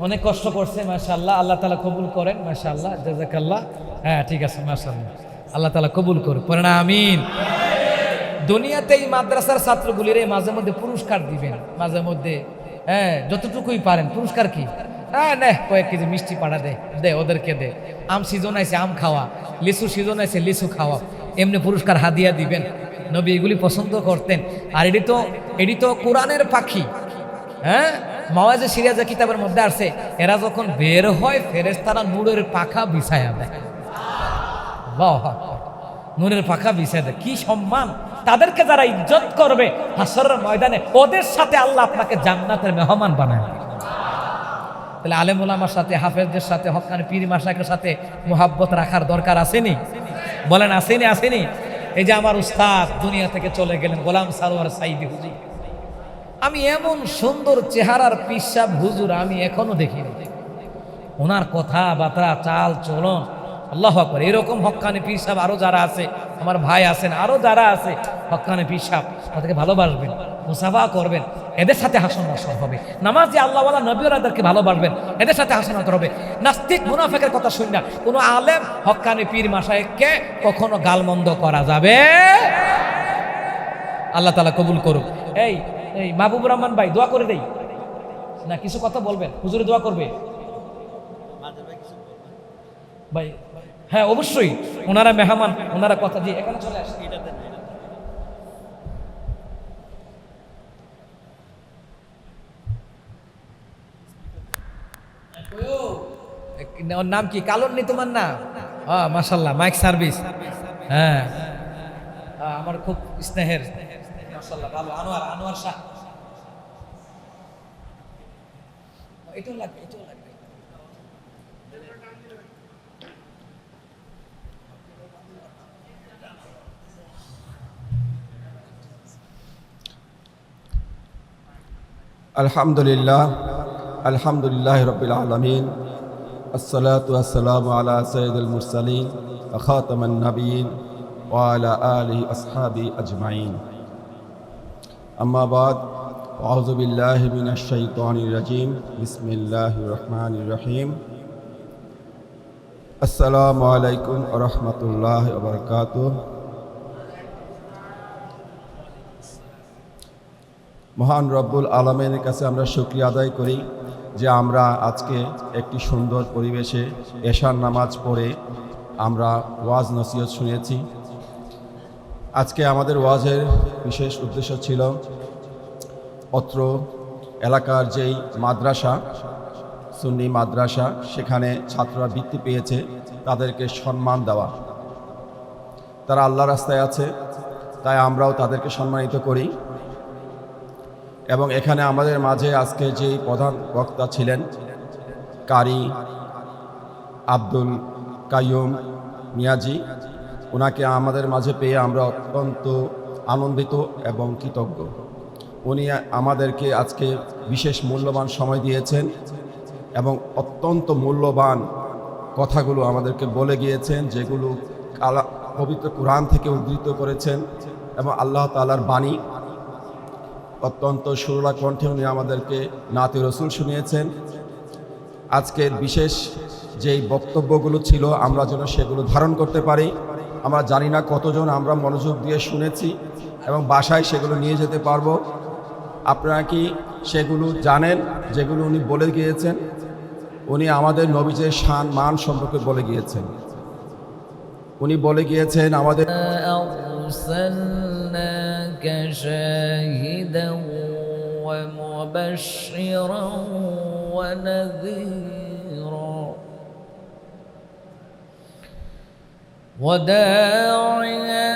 অনেক কষ্ট করছে, মাশাআল্লাহ, আল্লাহ তাআলা কবুল করেন, মাশাআল্লাহ, জাযাকাল্লাহ। হ্যাঁ ঠিক আছে, মাশাআল্লাহ, আল্লাহ তাআলা কবুল করুক, পড়েন আমিন। দুনিয়াতে এই মাদ্রাসার ছাত্রগুলির মাঝে মধ্যে পুরস্কার দিবেন, মাঝে মধ্যে, হ্যাঁ, যতটুকুই পারেন। পুরস্কার কি? হ্যাঁ, নে কয়েক কেজি মিষ্টি পাড়া দে, দে ওদেরকে দে। আম সিজন আছে, আম খাওয়া। লিচু সিজন আছে, লিচু খাওয়া। এমনি পুরস্কার হাদিয়া দিবেন। নবী এগুলি পছন্দ করতেন। আর এটি তো কোরআনের পাখি। হ্যাঁ, মাওয়াজে সিরাজা কিতাবের মধ্যে আছে, এরা যখন বের হয় ফেরেশতারা নূরের পাখা বিছায়া দেয়। বাহ, নূরের পাখা বিছায়া দেয়। কি সম্মান! তাদেরকে যারা ইজ্জত করবে হাসরের ময়দানে, ওদের সাথে আল্লাহ আপনাকে জান্নাতের মেহমান বানায়। তাহলে আলেম ওলামার সাথে, হাফেজদের সাথে, হক্কানি পীর মাশায়েখের সাথে মুহাব্বত রাখার দরকার আসেনি? বলেন আসেনি? আসেনি? এই যে আমার উস্তাদ দুনিয়া থেকে চলে গেলেন, গোলাম সারোয়ার সাইদি হুজুর, আমি এমন সুন্দর চেহারার পিসাব হুজুর আমি এখনো দেখিনি। ওনার কথাবার্তা, চাল চলন, আল্লাহু আকবার। এরকম হক্কানি পীর সাহেব আরো যারা আছে, আমার ভাই আছেন, আরো যারা আছে হক্কানি পীর সাহেব, তাদেরকে ভালোবাসবেন, মুসাফা করবেন, এদের সাথে হাসন নাসর হবে। নামাজি আল্লাহওয়ালা নবীরাদেরকে ভালোবাসবেন, এদের সাথে হাসন নাসর হবে। নাস্তিক মুনাফিকের কথা শুন না, কোনো আলেম হক্কানি পীর মাশায়েখকে কখনো গালমন্দ করা যাবে। আল্লাহ তাআলা কবুল করুক। এই মাহবুবুর রহমান ভাই, দোয়া করে দেই না? কিছু কথা বলবেন? হুজুরে দোয়া করবে ভাই? হ্যাঁ অবশ্যই, ওনারা মেহমান, ওনারা কথা দিয়ে এখানে চলে আসে। ওর নাম কি? কালন্নি তোমার না? মাশাআল্লাহ, মাইক সার্ভিস। হ্যাঁ, আমার খুব স্নেহের, মাশাআল্লাহ, ভালো। আনোয়ার শাহ, এটাও লাগবে, এটাও লাগবে। আলহামদুলিল্লাহ, আলহামদুলিল্লাহ রাব্বিল আলামিন, আসসালাতু ওয়াসসালামু আলা সাইয়্যিদিল মুরসালিন ওয়া খাতামান নাবিয়্যিন وعلى آله أصحابه أجمعين أما بعد أعوذ بالله من الشيطان الرجيم بسم الله الرحمن الرحيم السلام عليكم ورحمة الله وبركاته মহান রব্বুল আলামিনের কাছে আমরা শুকরিয়া আদায় করি যে আমরা আজকে একটি সুন্দর পরিবেশে এশার নামাজ পড়ে আমরা ওয়াজ নসিহত শুনেছি। আজকে আমাদের ওয়াজের বিশেষ উদ্দেশ্য ছিল অত্র এলাকার যেই মাদ্রাসা সুন্নি মাদ্রাসা সেখানে ছাত্ররা বৃত্তি পেয়েছে তাদেরকে সম্মান দেওয়া। তারা আল্লাহর রাস্তায় আছে, তাই আমরাও তাদেরকে সম্মানিত করি। এবং এখানে আমাদের মাঝে আজকে যেই প্রধান বক্তা ছিলেন কারি আব্দুল কাইয়ুম মিয়াজি, ওনাকে আমাদের মাঝে পেয়ে আমরা অত্যন্ত আনন্দিত এবং কৃতজ্ঞ। উনি আমাদেরকে আজকে বিশেষ মূল্যবান সময় দিয়েছেন এবং অত্যন্ত মূল্যবান কথাগুলো আমাদেরকে বলে গিয়েছেন, যেগুলো পবিত্র কোরআন থেকে উদ্ধৃত করেছেন এবং আল্লাহ তাআলার বাণী। অত্যন্ত সুরলা কণ্ঠে উনি আমাদেরকে নাতে রসুল শুনিয়েছেন। আজকের বিশেষ যেই বক্তব্যগুলো ছিল আমরা যেন সেগুলো ধারণ করতে পারি। আমরা জানি না কতজন আমরা মনোযোগ দিয়ে শুনেছি এবং বাসায় সেগুলো নিয়ে যেতে পারবো। আপনারা কি সেগুলো জানেন যেগুলো উনি বলে গিয়েছেন? উনি আমাদের নবীজের শান মান সম্পর্কে বলে গিয়েছেন। উনি বলে গিয়েছেন আমাদের أرسلناك شاهدا ومبشرا ونذيرا وداعيا